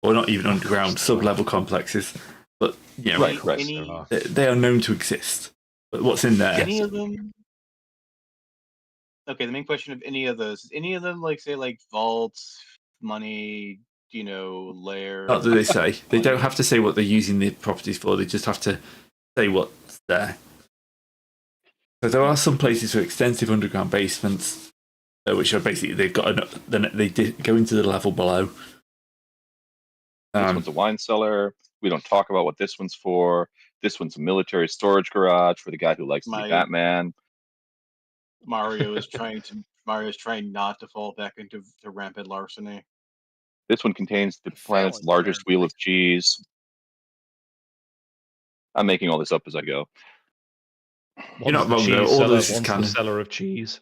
S5: or not even underground sub-level complexes, but you know,
S3: Right.
S5: they are known to exist. But what's in there?
S1: Any of them? Okay, the main question of any of those is any of them like say like vaults, money, lair.
S5: Not that they say. They don't have to say what they're using the properties for. They just have to say what's there. So there are some places for extensive underground basements, which are basically they've got they go into the level below.
S3: This one's a wine cellar. We don't talk about what this one's for. This one's a military storage garage for the guy who likes to be Batman.
S1: Mario is trying not to fall back into rampant larceny.
S3: This one contains the planet's largest wheel of cheese. I'm making all this up as I go.
S5: You're not wrong though. All this is canon.
S4: The seller of cheese.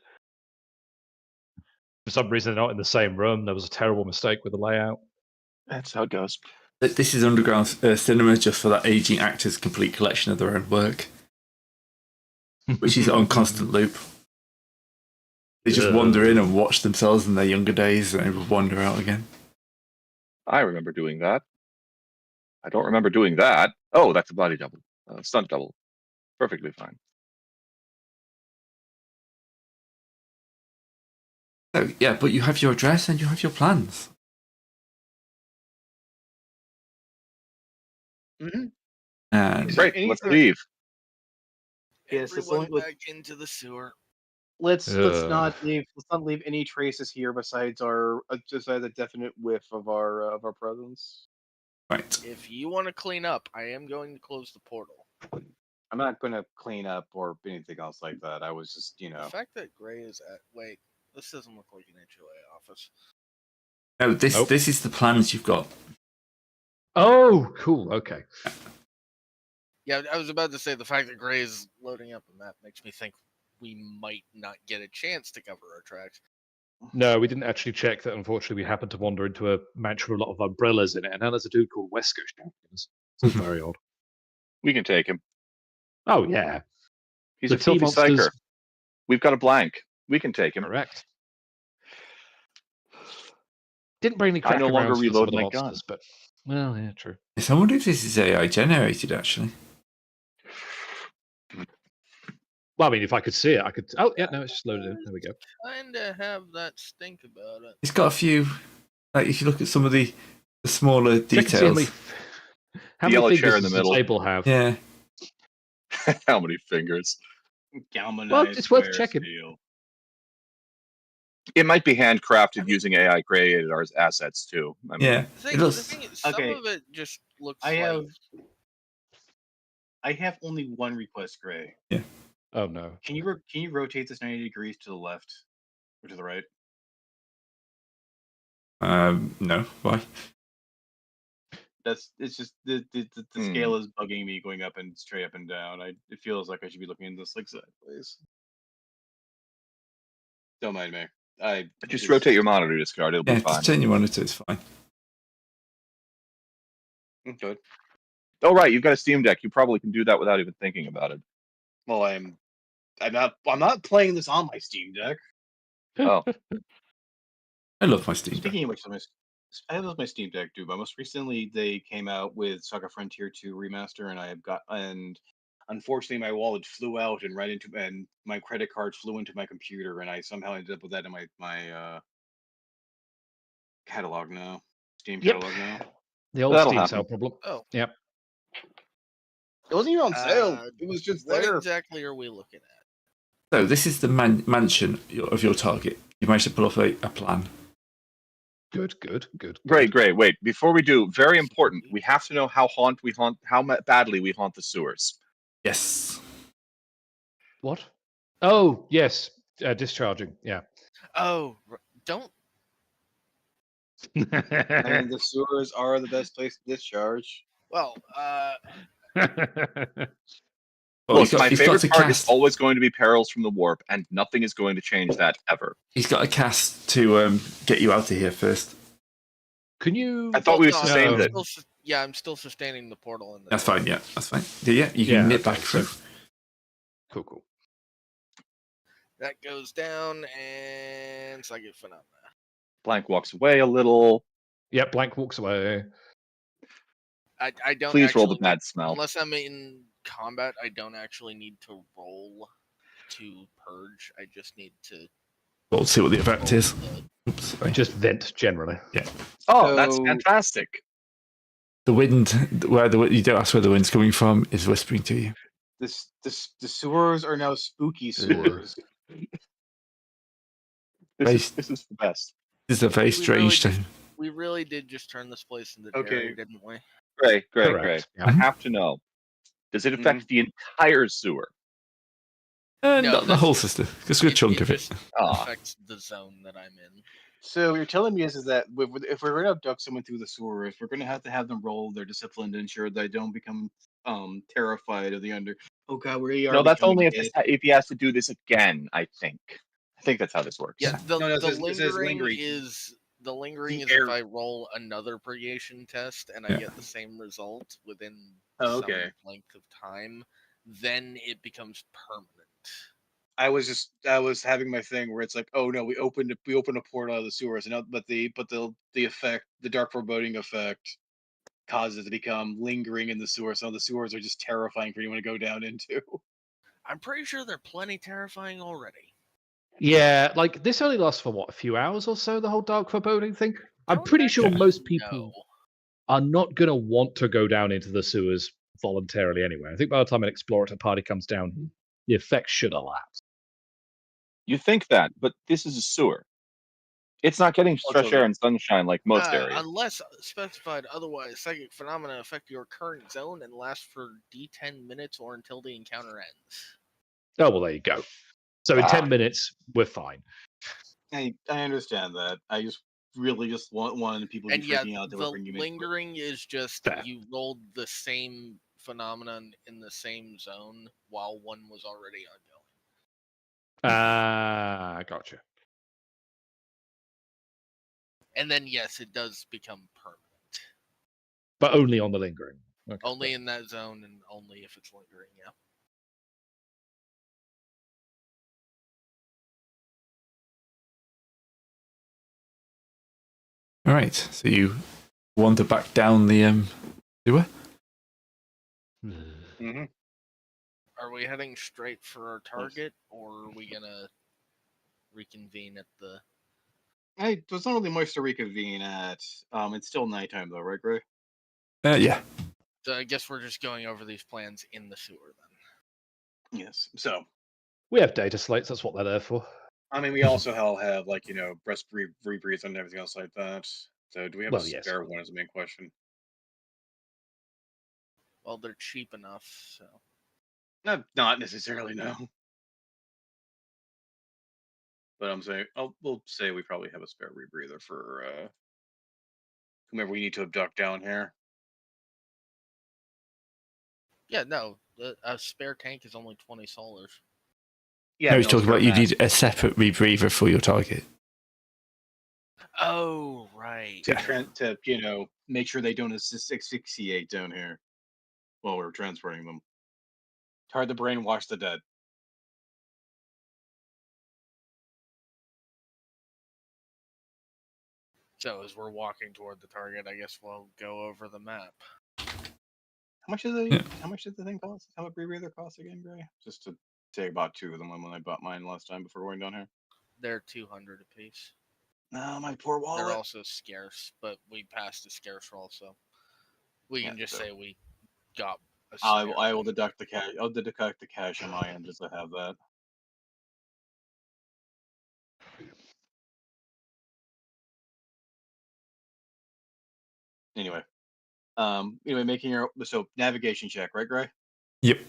S4: For some reason, they're not in the same room. There was a terrible mistake with the layout.
S3: That's how it goes.
S5: This is underground cinema just for that aging actor's complete collection of their own work, which is on constant loop. They just wander in and watch themselves in their younger days and they wander out again.
S3: I remember doing that. I don't remember doing that. Oh, that's a body double. Stunt double. Perfectly fine.
S5: So, yeah, but you have your address and you have your plans.
S1: Mm-hmm.
S5: And
S3: great. Let's leave.
S1: Yes,
S2: Everyone back into the sewer.
S1: Let's not leave any traces here besides a definite whiff of our presence.
S5: Right.
S2: If you want to clean up, I am going to close the portal.
S1: I'm not going to clean up or anything else like that. I was just,
S2: The fact that Gray is at this doesn't look like an HOA office.
S5: No, this is the plans you've got.
S4: Oh, cool. Okay.
S2: Yeah, I was about to say the fact that Gray is loading up a map makes me think we might not get a chance to cover our tracks.
S4: No, we didn't actually check that. Unfortunately, we happened to wander into a mansion with a lot of umbrellas in it, and now there's a dude called West Coast Champions. It's very odd.
S3: We can take him.
S4: Oh, yeah.
S3: He's a filthy psyker. We've got a blank. We can take him.
S4: Correct. Didn't bring any crack
S3: I no longer
S4: around for some
S3: reload
S4: of the
S3: my
S4: monsters, but well, yeah, true.
S5: Yes, I wonder if this is AI generated actually.
S4: Well, I mean, if I could see it, I could. Oh, yeah, no, it's just loaded in. There we go.
S2: Kinda have that stink about it.
S5: It's got a few. Like if you look at some of the smaller details.
S4: How
S3: yellow
S4: many
S3: chair in
S4: fingers
S3: the
S4: does
S3: middle.
S4: table have?
S5: Yeah.
S3: How many fingers?
S4: Well, it's worth checking.
S1: Steel.
S3: It might be handcrafted using AI created assets too. I mean,
S5: Yeah.
S2: The thing is, some of it just looks
S1: I have only one request, Gray.
S5: Yeah.
S4: Oh no.
S1: Can you rotate this 90 degrees to the left or to the right?
S5: No. Why?
S1: It's just the scale is bugging me going up and straight up and down. It feels like I should be looking at this like sideways. Don't mind me.
S3: just rotate your monitor, Discard. It'll be fine.
S5: Just turn your monitor. It's fine.
S1: Good.
S3: Oh right, you've got a Steam Deck. You probably can do that without even thinking about it.
S1: Well, I'm not playing this on my Steam Deck.
S3: Oh,
S5: I love my Steam Deck.
S1: Speaking of which, I love my Steam Deck too. But most recently, they came out with Saga Frontier 2 Remaster, and unfortunately, my wallet flew out and my credit card flew into my computer, and I somehow ended up with that in my catalog now. Steam catalog now.
S4: The old
S3: That'll
S4: Steam
S3: happen.
S4: sale problem.
S2: Oh.
S4: Yep.
S1: It wasn't even on sale. It was just
S2: What
S1: there.
S2: exactly are we looking at?
S5: So this is the mansion of your target. You managed to pull off a plan.
S4: Good.
S3: great. Wait, before we do, very important. We have to know how badly we haunt the sewers.
S5: Yes.
S4: What? Oh, yes. Discharging. Yeah.
S2: Oh, don't.
S1: And the sewers are the best place to discharge.
S2: Well,
S5: Well,
S3: Look, my
S5: he's
S3: favorite
S5: got to
S3: part is
S5: cast.
S3: always going to be perils from the warp, and nothing is going to change that ever.
S5: He's got a cast to get you out of here first.
S4: Can you?
S3: I thought we sustained it.
S2: Yeah, I'm still sustaining the portal in the.
S5: That's fine. Yeah, that's fine. Yeah, you can nip back through.
S4: Cool.
S2: That goes down, and psychic phenomena.
S3: Blank walks away a little.
S4: Yeah, Blank walks away.
S2: I don't.
S3: Please
S2: actually
S3: roll the bad smell.
S2: Unless I'm in combat, I don't actually need to roll to purge. I just need to.
S5: We'll see what the effect is. Oops, sorry.
S4: Just vent generally.
S5: Yeah.
S3: Oh, that's fantastic.
S5: The wind, you don't ask where the wind's coming from, is whispering to you.
S1: The sewers are now spooky sewers.
S3: This is the best.
S5: This is a very strange thing.
S2: We really did just turn this place into dairy, didn't we?
S3: Great.
S4: Yeah.
S3: I have to know. Does it affect the entire sewer?
S5: No, not the whole system. Just a good chunk of it.
S2: Just affects the zone that I'm in.
S1: So what you're telling me is that if we're going to abduct someone through the sewers, we're going to have them roll their discipline to ensure they don't become terrified of the under. Oh God, we are.
S3: No, that's only if he has to do this again. I think that's how this works.
S2: Yeah, the
S1: lingering
S2: is if I roll another purgation test and I get the same result within some length of time, then it becomes permanent.
S1: I was having my thing where it's like, oh no, we opened a portal out of the sewers, but the effect, the dark foreboding effect, causes it to become lingering in the sewers. So the sewers are just terrifying for anyone to go down into.
S2: I'm pretty sure they're plenty terrifying already.
S4: Yeah, like this only lasts for a few hours or so. The whole dark foreboding thing. I'm pretty sure most people are not going to want to go down into the sewers voluntarily anyway. I think by the time an explorator party comes down, the effects should elapse.
S3: You think that, but this is a sewer. It's not getting fresh air and sunshine like most areas.
S2: Unless specified otherwise, psychic phenomena affect your current zone and last for D10 minutes or until the encounter ends.
S4: Oh, well, there you go. So in 10 minutes, we're fine.
S1: I understand that. I just really just want people to be freaking out that we're bringing
S2: lingering is just you rolled the same phenomenon in the same zone while one was already ongoing.
S4: Gotcha.
S2: And then, yes, it does become permanent.
S4: But only on the lingering.
S2: Okay, only in that zone and only if it's lingering, yeah.
S5: All right, so you wander back down the sewer?
S3: Mm-hmm.
S2: Are we heading straight for our target, or are we going to reconvene at the...
S1: Hey, there's not really much to reconvene at. It's still nighttime, though, right, Gray?
S5: Yeah.
S2: So I guess we're just going over these plans in the sewer, then.
S1: Yes, so...
S4: We have data slates, that's what they're there for.
S1: I mean, we also have, like, breast rebreathe and everything else like that. So do we have a spare one is the main question.
S2: Well, they're cheap enough, so...
S1: Not necessarily, no. But I'm saying, we'll say we probably have a spare rebreather for whomever we need to abduct down here.
S2: Yeah, no, a spare tank is only 20 solars.
S5: Yeah, no, he's talking about you need a separate rebreather for your target.
S2: Oh, right.
S1: To make sure they don't asphyxiate down here while we're transporting them. It's hard to brainwash the dead.
S2: So as we're walking toward the target, I guess we'll go over the map.
S1: How much does the thing cost? How much rebreather cost again, Gray? Just to say, I bought two of them when I bought mine last time before going down here.
S2: They're 200 a piece.
S1: Oh, my poor wallet.
S2: They're also scarce, but we passed a scarce roll, so we can just say we got a spare.
S1: I will deduct the cash. I'll deduct the cash on my end just to have that. Anyway, making your navigation check, right, Gray?
S5: Yep.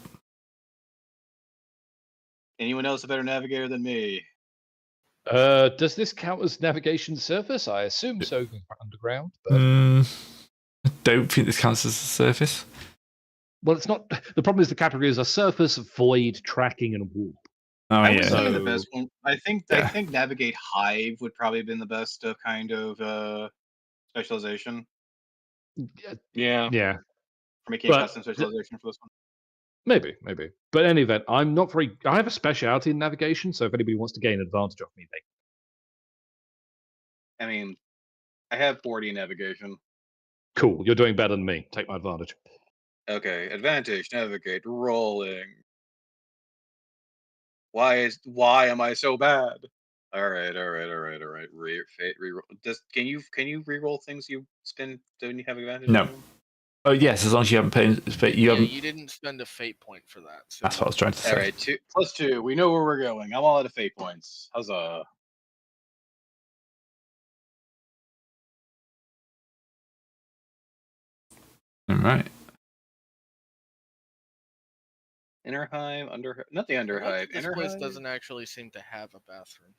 S1: Anyone else a better navigator than me?
S4: Does this count as navigation surface? I assume so, underground. But...
S5: I don't think this counts as a surface.
S4: Well, it's not. The problem is the categories are surface, void, tracking, and warp.
S5: Oh,
S1: I would say the best one. I think navigate hive would probably have been the best kind of specialization. Yeah.
S4: Yeah,
S1: For making a
S4: But
S1: custom specialization for this one.
S4: maybe. But in any event, I'm not very. I have a speciality in navigation, so if anybody wants to gain advantage of me, they
S1: I mean, I have 40 in navigation.
S4: cool. You're doing better than me. Take my advantage.
S1: Okay, advantage, navigate, rolling. Why am I so bad? All right. Reroll. Can you reroll things you spend? Don't you have advantage?
S5: No.
S1: on?
S5: Oh yes, as long as you haven't paid. But you haven't.
S2: You didn't spend a fate point for that. So
S5: That's what I was trying to say.
S1: All right, +2. We know where we're going. I'm all out of fate points. Huzzah!
S5: All right.
S1: Innerheim, Under, not the Underhive.
S2: This place
S1: Innerhive.
S2: doesn't actually seem to have a bathroom.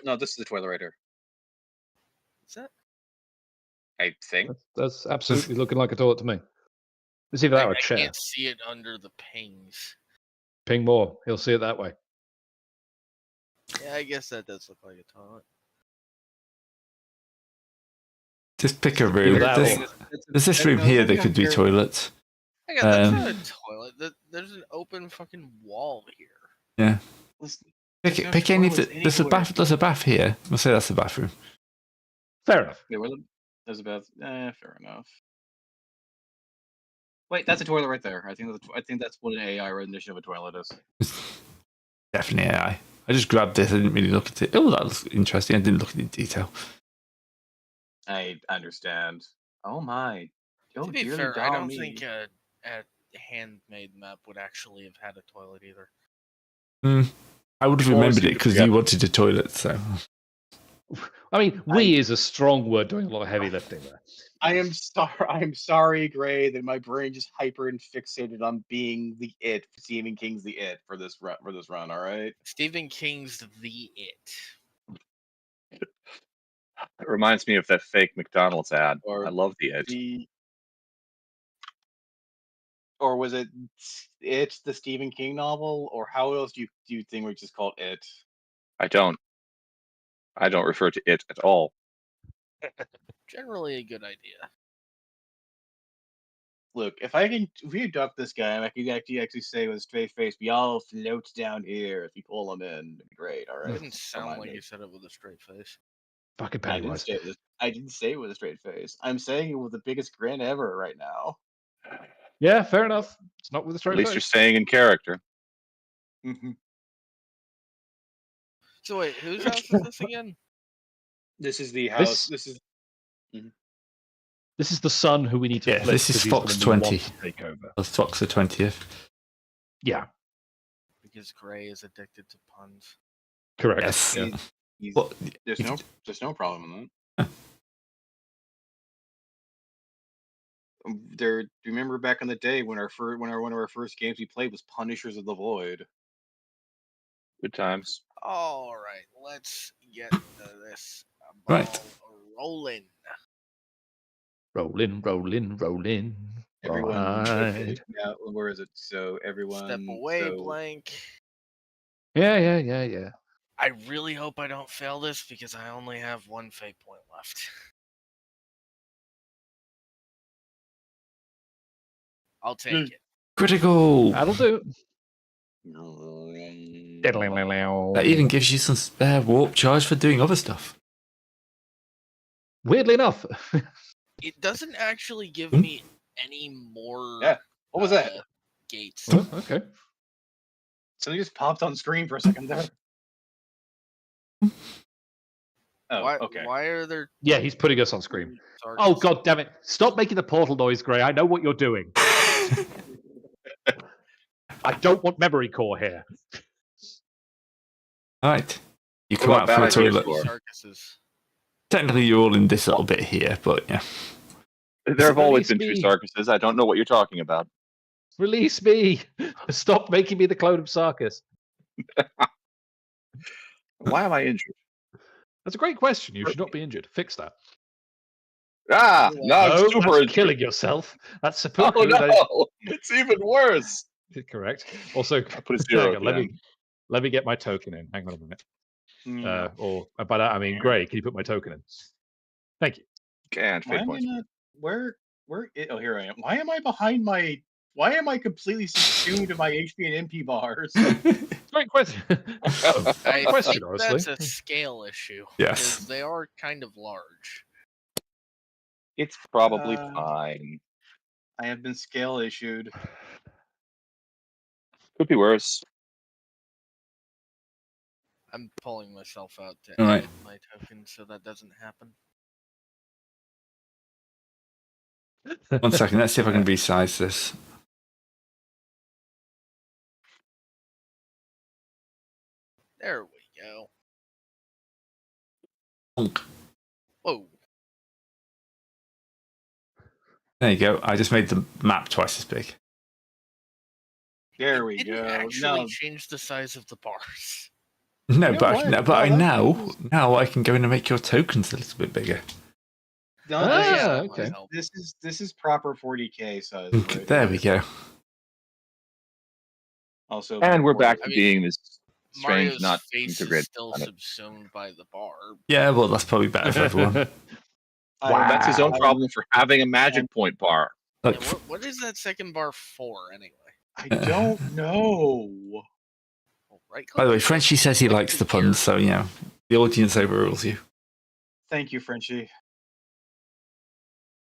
S1: No, this is the Twilighter.
S2: Is that?
S1: I think.
S4: That's absolutely looking like a toilet to me. It's either that or a
S2: I
S4: chair.
S2: can't see it under the pings.
S4: Ping more. He'll see it that way.
S2: Yeah, I guess that does look like a toilet.
S5: Just pick a room. There's this room here that could be toilets.
S2: I got that's not a toilet. There's an open fucking wall here.
S5: Yeah. Pick any. There's a bath. There's a bath here. We'll say that's the bathroom.
S4: Fair enough.
S1: There's a bath. Fair enough. Wait, that's a toilet right there. I think that's what an AI rendition of a toilet is.
S5: It's definitely AI. I just grabbed this. I didn't really look at it. Oh, that looks interesting. I didn't look at it in detail.
S1: I understand. Oh my.
S2: To be fair, I don't think a handmade map would actually have had a toilet either.
S5: I would have remembered it because you wanted a toilet. So,
S4: I mean, "we" is a strong word, doing a lot of heavy lifting there.
S1: I'm sorry, Gray, that my brain just hyper and fixated on being the it. Stephen King's the it for this run. All right.
S2: Stephen King's The It.
S3: It reminds me of that fake McDonald's ad. I love the It.
S1: Or was it the Stephen King novel, or how else do you think we just called it?
S3: I don't refer to it at all.
S2: Generally a good idea.
S1: Look, if we adopt this guy, I can actually say with a straight face, we all float down here if you pull him in. It'd be great, all right?
S2: It didn't sound like you said it with a straight face.
S4: Fucking Pennywise.
S1: I didn't say it with a straight face. I'm saying it with the biggest grin ever right now.
S4: Yeah, fair enough. It's not with a straight
S3: At least
S4: face.
S3: you're staying in character.
S2: So wait, whose house is this again?
S1: This is the house. This is
S4: the son who we need to flip.
S5: This is Fox 20. That's Fox the 20th.
S4: Yeah.
S2: Because Gray is addicted to puns.
S4: Correct.
S5: Yes.
S1: Yeah. There's no problem in that. Do you remember back in the day when one of our first games we played was Punishers of the Void?
S3: Good times.
S2: All right, let's get this
S5: Right.
S2: rolling.
S4: Rolling.
S1: Everyone,
S4: Right.
S1: now, where is it? So everyone,
S2: Step away, blank.
S4: Yeah.
S2: I really hope I don't fail this because I only have one fate point left. I'll take it.
S5: Critical.
S4: That'll do.
S5: That even gives you some spare warp charge for doing other stuff.
S4: Weirdly enough.
S2: It doesn't actually give me any more.
S1: Yeah. What was that?
S2: Gates.
S4: Oh, okay.
S1: Something just popped on screen for a second there. Oh, okay.
S2: Why are there?
S4: Yeah, he's putting us on screen.
S2: Sorry.
S4: Oh, god damn it. Stop making the portal noise, Gray. I know what you're doing. I don't want memory core here.
S5: Alright. You come out for a toilet.
S2: Circuses.
S5: Technically, you're all in this little bit here, but yeah.
S3: There have always been
S4: Release
S3: two
S4: me.
S3: Sarkises. I don't know what you're talking about.
S4: Release me. Stop making me the clone of Sarkis.
S3: Why am I injured?
S4: That's a great question. You should not be injured. Fix that.
S3: Ah, no, I'm super
S4: that's
S3: injured.
S4: killing yourself. That's
S3: Oh
S4: seppuku.
S3: no, it's even worse.
S4: Correct. Also,
S3: I put a zero.
S4: hang on, let me get my token in. Hang on a minute. Or by that I mean, Gray, can you put my token in? Thank you.
S3: And
S1: Why
S3: fate
S1: am I
S3: points.
S1: not? Oh, here I am. Why am I behind my? Why am I completely subsumed in my HP and MP bars?
S4: Great question.
S2: I
S4: question,
S2: think
S4: honestly.
S2: that's a scale issue.
S5: Yes.
S2: Because they are kind of large.
S3: It's probably fine.
S1: I have been scale issued.
S3: Could be worse.
S2: I'm pulling myself out to
S5: All right.
S2: edit my token so that doesn't happen.
S5: 1 second. Let's see if I can resize this.
S2: There we go.
S5: Honk.
S2: Whoa.
S5: There you go. I just made the map twice as big.
S1: There we
S2: It didn't
S1: go.
S2: actually
S1: No,
S2: change the size of the bars.
S5: No,
S1: know
S5: but
S1: what?
S5: I
S1: No,
S5: now I can go in and make your tokens a little bit bigger.
S1: no,
S4: Okay.
S1: This is proper 40K size. Right
S5: There we go.
S1: Also,
S3: And we're back
S2: I
S3: to
S2: mean,
S3: being this strange,
S2: Mario's
S3: not
S2: face
S3: integrated
S2: is still
S3: planet.
S2: subsumed by the bar.
S5: Yeah, well, that's probably better for everyone.
S3: That's his own
S1: I-
S3: problem for having a magic point bar.
S5: Look,
S2: Yeah, what is that second bar for, anyway?
S1: I don't know.
S2: Well, right
S5: by the way,
S2: click
S5: Frenchie says he likes the puns, so yeah, the audience overrules you.
S1: Thank you, Frenchie.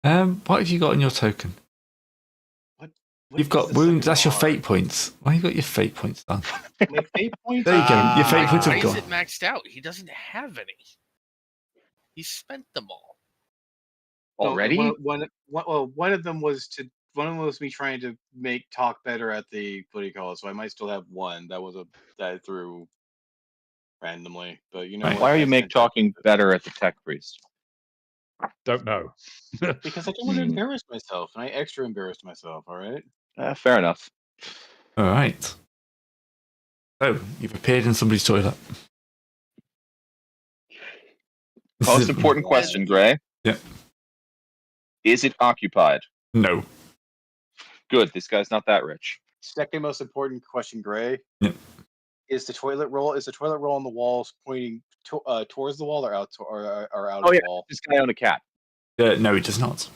S5: What have you got in your token?
S1: What
S5: You've
S1: is
S5: got
S1: the
S5: wounds.
S1: second
S5: That's your
S1: bar?
S5: fate points. Why you got your fate points done?
S1: My fate points.
S5: There you go. Your fate points
S2: Why
S5: have
S2: is
S5: gone.
S2: it maxed out? He doesn't have any. He spent them all.
S3: Already?
S1: One of them was me trying to make talk better at the what do you call it? So I might still have one. That I threw randomly. But you know
S5: Right.
S1: what?
S3: Why are you
S1: I
S3: make
S1: sent
S3: talking better at the tech priest?
S4: Don't know.
S1: it because I don't want to
S3: Hmm.
S1: embarrass myself, and I extra embarrassed myself. All right.
S3: Fair enough.
S5: All right. So you've appeared in somebody's toilet. This
S3: Most
S5: is-
S3: important question, Gray.
S5: Yeah.
S3: Is it occupied?
S5: No.
S3: Good. This guy's not that rich.
S1: Second most important question, Gray.
S5: Yep.
S1: Is the toilet roll on the walls pointing towards the wall or out or out
S3: Oh
S1: of
S3: yeah,
S1: the wall?
S3: this guy owned a cat.
S5: No, it does not.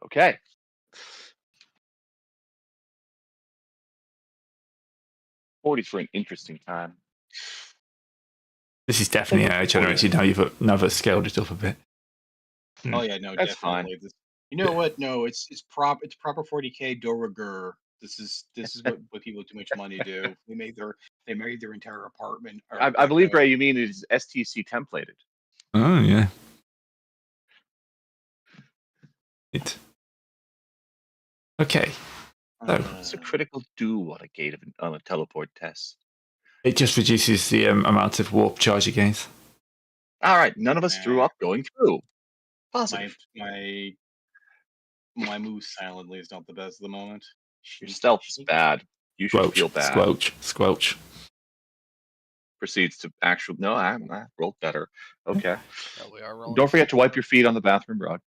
S3: Okay. $40 for an interesting time.
S5: This is definitely AI generated. Now you've scaled it up a bit.
S1: Oh yeah, no,
S3: That's
S1: definitely. You know what? No, it's proper 40K de rigueur. This is what people with too much money do. They made their entire apartment.
S3: I believe, Ray, you mean it is STC templated.
S5: Oh yeah. It. Okay.
S3: What's a critical do on a gate on a teleport test?
S5: It just reduces the amount of warp charge it gains.
S3: All right, none of us threw up going through. Positive.
S1: My move silently is not the best at the moment.
S3: Your stealth is bad. You should feel bad.
S5: Squelch.
S3: Proceeds to no, I rolled better. Okay.
S2: Yeah, we are rolling.
S3: Don't forget to wipe your feet on the bathroom rug.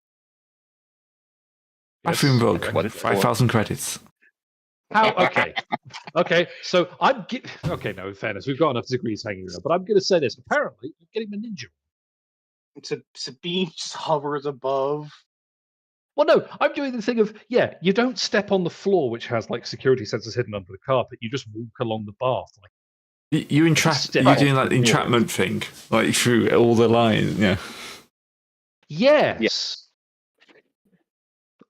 S5: Bathroom rug.
S3: What is
S5: 5,000 credits.
S4: How? Okay. Okay. So okay. No, in fairness, we've got enough degrees hanging around, but I'm going to say this. Apparently, I'm getting a ninja.
S1: Sabine just hovers above.
S4: Well, no, I'm doing the thing of you don't step on the floor, which has like security sensors hidden under the carpet. You just walk along the bath. Like
S5: You entrap. You're doing like the entrapment thing, like through all the lines. Yeah.
S4: Yes.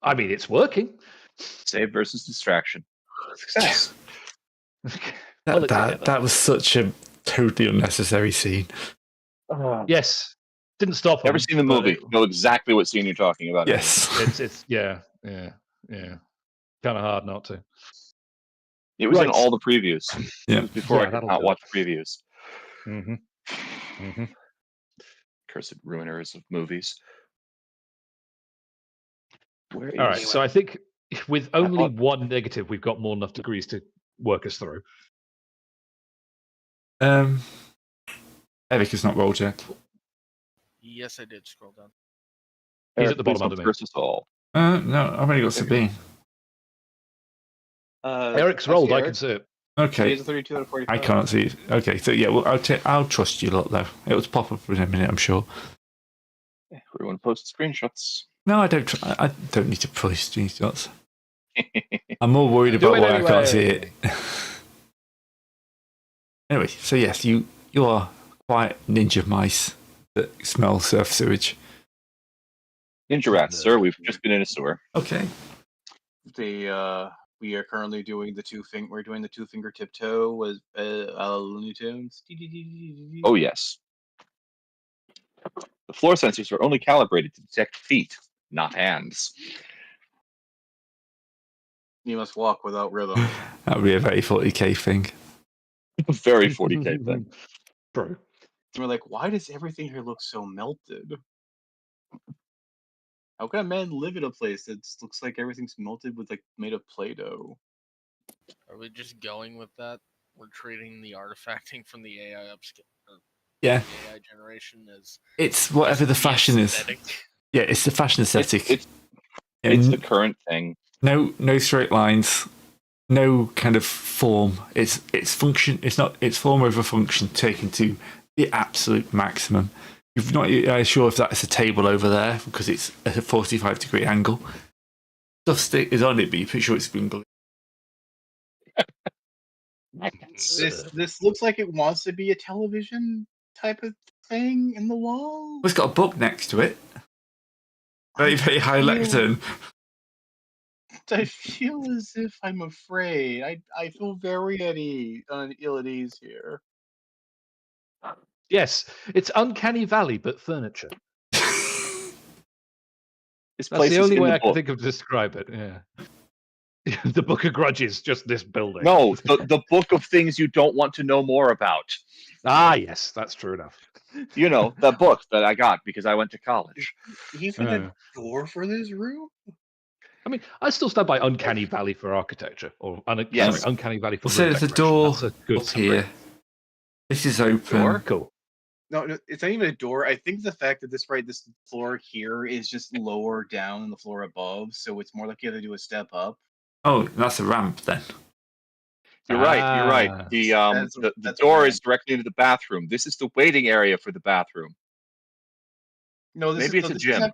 S4: I mean, it's working.
S3: Save versus distraction. Success.
S5: That was such a totally unnecessary scene.
S4: Yes. Didn't stop.
S3: Never seen the movie. Know exactly what scene you're talking about.
S5: Yes.
S4: It's yeah. Kind of hard not to.
S3: It was in all the previews.
S5: Yeah.
S3: It was before I could not watch previews. Cursed ruiners of movies.
S4: All right. So I think with only one negative, we've got more than enough degrees to work us through.
S5: Eric has not rolled yet.
S2: Yes, I did scroll down.
S4: He's at the bottom under me.
S3: Versus all.
S5: No, I've only got Sabine.
S4: Eric's rolled. I can see it.
S5: Okay.
S1: It's a 32 out of 45.
S5: I can't see it. Okay, so yeah, well, I'll trust you lot though. It will pop up in a minute, I'm sure.
S3: Everyone posts screenshots.
S5: No, I don't. I don't need to post screenshots. I'm more worried
S4: Do
S5: about
S4: it
S5: why I can't see
S4: anyway.
S5: it. Anyway, so yes, you are quite ninja mice that smell surf sewage.
S3: Ninja rats, sir. We've just been in a sewer.
S5: Okay.
S1: We are currently doing the two-finger tiptoe with Looney Tunes.
S3: Oh yes. The floor sensors are only calibrated to detect feet, not hands.
S1: You must walk without rhythm.
S5: That would be a very 40k thing.
S3: A very 40k thing.
S4: True.
S1: We're like, why does everything here look so melted? How can a man live in a place that looks like everything's melted with made of Play-Doh?
S2: Are we just going with that? We're treating the artifacting from the AI upscale.
S5: Yeah.
S2: The AI generation as
S5: It's whatever the fashion
S2: aesthetic.
S5: is. Yeah, it's the fashion aesthetic.
S3: It's the current thing.
S5: No straight lines. No kind of form. It's function. It's form over function taken to the absolute maximum. You're not sure if that's a table over there because it's at a 45-degree angle. Stuff is on it, but you're pretty sure it's been glued.
S1: This looks like it wants to be a television type of thing in the wall.
S5: Well, it's got a book next to it. Very, very high lectern.
S1: I feel as if I'm afraid. I feel very ill at ease here.
S4: Yes, it's Uncanny Valley, but furniture.
S3: This
S4: That's
S3: place
S4: the
S3: is
S4: only
S3: in
S4: way
S3: the
S4: I can
S3: book.
S4: think of to describe it. Yeah. The Book of Grudges, just this building.
S3: No, the book of things you don't want to know more about.
S4: Ah, yes, that's true enough.
S3: You know, the book that I got because I went to college.
S1: Even a door for this room?
S4: I mean, I still stand by Uncanny Valley for architecture, or
S3: Yes.
S4: Uncanny Valley for
S5: So
S4: room
S5: there's a
S4: decoration.
S5: door
S4: That's a good
S5: up
S4: summary.
S5: here. This is open.
S1: Door?
S4: Cool.
S1: No, it's not even a door. I think the fact that this floor here is just lower down than the floor above, so it's more like you have to do a step up.
S5: Oh, that's a ramp then.
S3: You're right. You're right.
S4: Ah.
S3: The
S1: That's a
S3: door
S1: ramp.
S3: is directly into the bathroom. This is the waiting area for the bathroom.
S1: No, this
S3: Maybe
S1: is
S3: it's a
S1: this
S3: gym.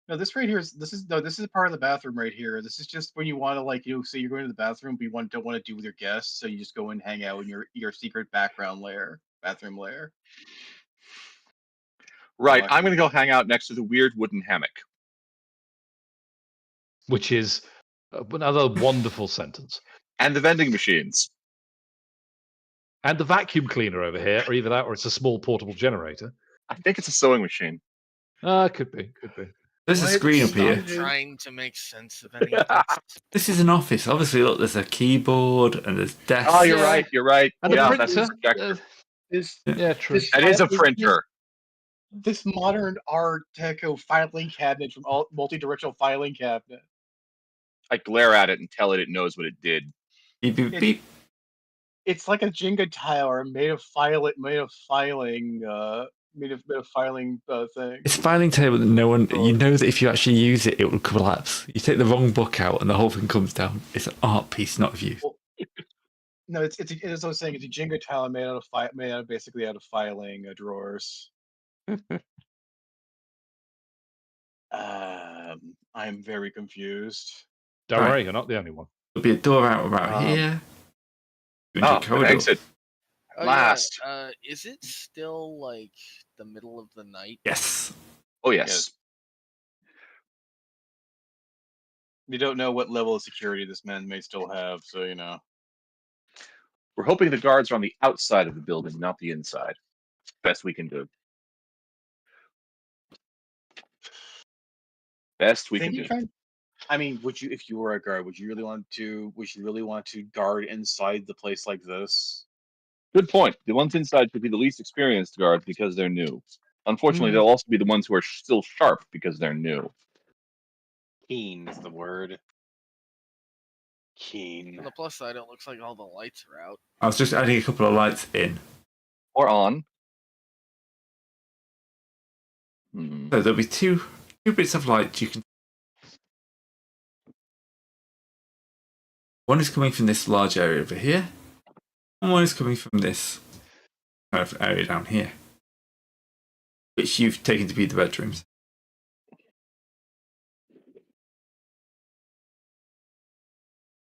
S1: no, this right here is this is a part of the bathroom right here. This is just when you want to say you're going to the bathroom, but you don't want to do with your guests, so you just go and hang out in your secret bathroom lair.
S3: Right.
S1: Watch
S3: I'm going to go hang out next to the weird wooden hammock.
S4: Which is another wonderful sentence.
S3: And the vending machines.
S4: And the vacuum cleaner over here, or either that or it's a small portable generator.
S3: I think it's a sewing machine.
S4: Could be.
S5: There's a screen up here.
S2: Stop trying to make sense of any of this.
S5: This is an office. Obviously, look, there's a keyboard and there's desks.
S3: Oh, you're right. You're right.
S4: And
S3: Yeah,
S4: the
S3: that's a
S4: printer.
S3: projector.
S4: Yeah, true.
S3: That is a printer.
S1: This modern Art Deco filing cabinet from multi-directional filing cabinet.
S3: I glare at it and tell it knows what it did.
S5: Beep, beep, beep.
S1: It's like a Jenga tower made of filing thing.
S5: It's a filing table that no one. You know that if you actually use it, it will collapse. You take the wrong book out, and the whole thing comes down. It's an art piece, not of use.
S1: No, it's as I was saying, it's a Jenga tower made out of basically out of filing drawers. I'm very confused.
S4: Don't
S5: Right.
S4: worry, you're not the only one.
S5: There'll be a door out about here.
S3: Oh, an exit.
S2: Oh,
S3: Last.
S2: yeah. Is it still like the middle of the night?
S5: Yes.
S3: Oh, yes.
S1: We don't know what level of security this man may still have, so you know.
S3: We're hoping the guards are on the outside of the building, not the inside. Best we can do. Best we can do.
S1: I mean, if you were a guard, would you really want to guard inside the place like this?
S3: Good point. The ones inside should be the least experienced guards because they're new. Unfortunately, they'll also be the ones who are still sharp because they're new.
S1: Keen is the word. Keen.
S2: On the plus side, it looks like all the lights are out.
S5: I was just adding a couple of lights in.
S3: Or on.
S5: So there'll be two bits of light you can. One is coming from this large area over here. One is coming from this kind of area down here, which you've taken to be the bedrooms.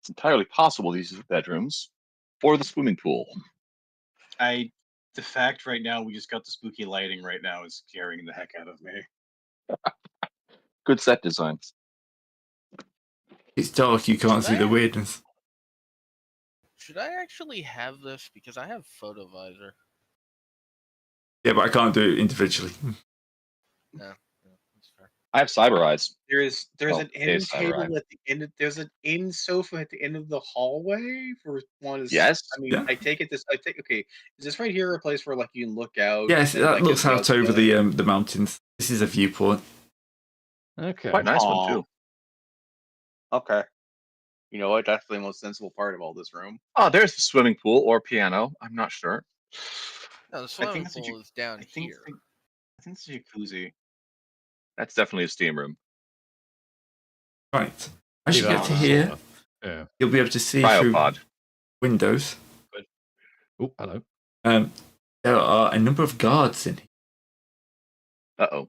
S3: It's entirely possible these are the bedrooms or the swimming pool.
S1: The fact right now we just got the spooky lighting right now is scaring the heck out of me.
S3: Good set design.
S5: It's dark, you can't
S2: Should
S5: see
S2: I-
S5: the weirdness.
S2: Should I actually have this? Because I have photo visor.
S5: Yeah, but I can't do it individually.
S2: Yeah, that's fair.
S3: I have cyber eyes.
S1: There's
S3: Oh,
S1: an
S3: it is
S1: end table
S3: cyber eye.
S1: at the end. There's an end sofa at the end of the hallway for one.
S3: Yes.
S1: I mean,
S5: Yeah.
S1: I take it this. Okay, is this right here a place where like you can look out?
S5: Yes,
S1: and,
S5: that
S1: like,
S5: looks
S1: at
S5: out over
S1: outside?
S5: the mountains. This is a viewpoint.
S4: Okay.
S3: Quite nice
S1: Aw.
S3: one too.
S1: Okay. You know what? That's the most sensible part of all this room.
S3: Oh, there's the swimming pool or piano. I'm not sure.
S2: No, the
S1: I
S2: swimming
S1: think it's
S2: pool is down here.
S1: I think it's a jacuzzi.
S3: That's definitely a steam room.
S5: Right. As you
S4: Either
S5: get to
S4: that or
S5: here,
S4: sauna. Yeah.
S5: you'll be able to see through
S3: Cryopod.
S5: windows.
S4: Oh, hello.
S5: There are a number of guards in here.
S3: Uh-oh.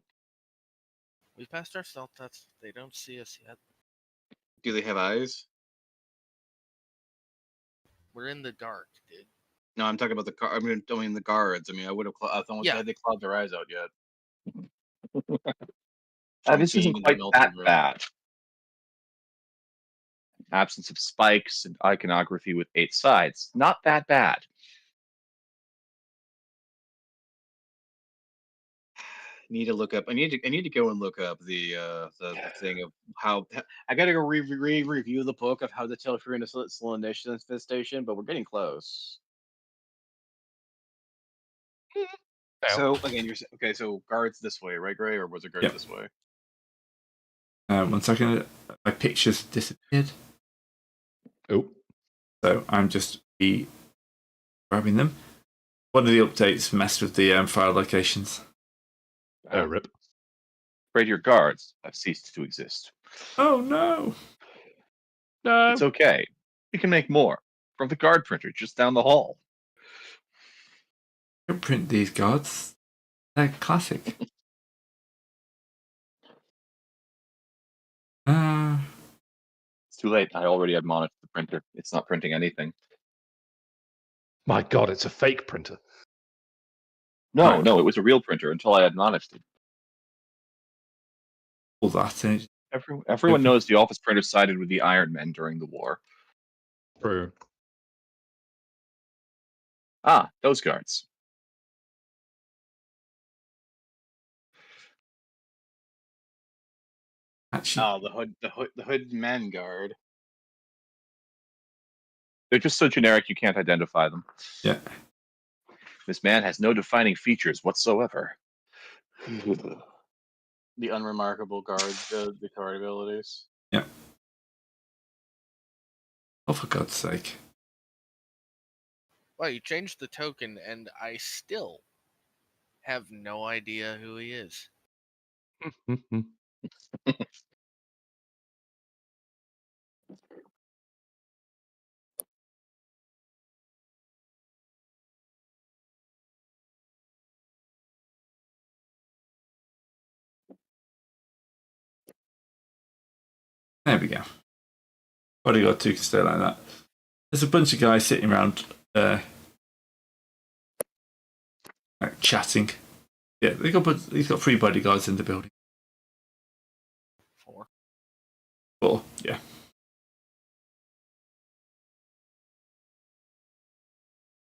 S2: We passed our stealth test. They don't see us yet.
S1: Do they have eyes?
S2: We're in the dark, dude.
S1: No, I'm talking about the car. I mean the guards. I mean, I would have. I thought
S2: Yeah.
S1: had they clawed their eyes out yet.
S3: This
S1: Being
S3: isn't
S1: in the
S3: quite
S1: melted
S3: that
S1: room.
S3: bad. Absence of spikes and iconography with 8 sides. Not that bad.
S1: Need to look up. I need to go and look up the thing of how I got to go review the book of how to tell if you're in a Slaanesh infestation, but we're getting close. So again, okay. So guards this way, right, Gray, or was it guards
S5: Yep.
S1: this way?
S5: 1 second, my pictures disappeared,
S4: Oh,
S5: so I'm just grabbing them. One of the updates messed with the file locations.
S4: rip.
S3: Afraid your guards have ceased to exist.
S5: Oh no!
S4: No.
S3: It's okay. We can make more from the guard printer just down the hall.
S5: Don't print these guards. They're classic.
S3: It's too late. I already admonished the printer. It's not printing anything.
S4: My God, it's a fake printer.
S3: No,
S5: Right.
S3: no, it was a real printer until I admonished it.
S5: All that. And
S3: Everyone knows the office printer sided with the Iron Men during the war.
S4: True.
S3: Ah, those guards.
S5: actually,
S1: Oh, the hood man guard.
S3: They're just so generic you can't identify them.
S5: yeah.
S3: This man has no defining features whatsoever.
S1: The unremarkable guard, the card abilities.
S5: Oh, for God's sake!
S2: Well, you changed the token, and I still have no idea who he is.
S5: There we go. Bodyguard 2 can stay like that. There's a bunch of guys sitting around like chatting. Yeah, he's got 3 bodyguards in the building.
S2: 4.
S5: 4, yeah.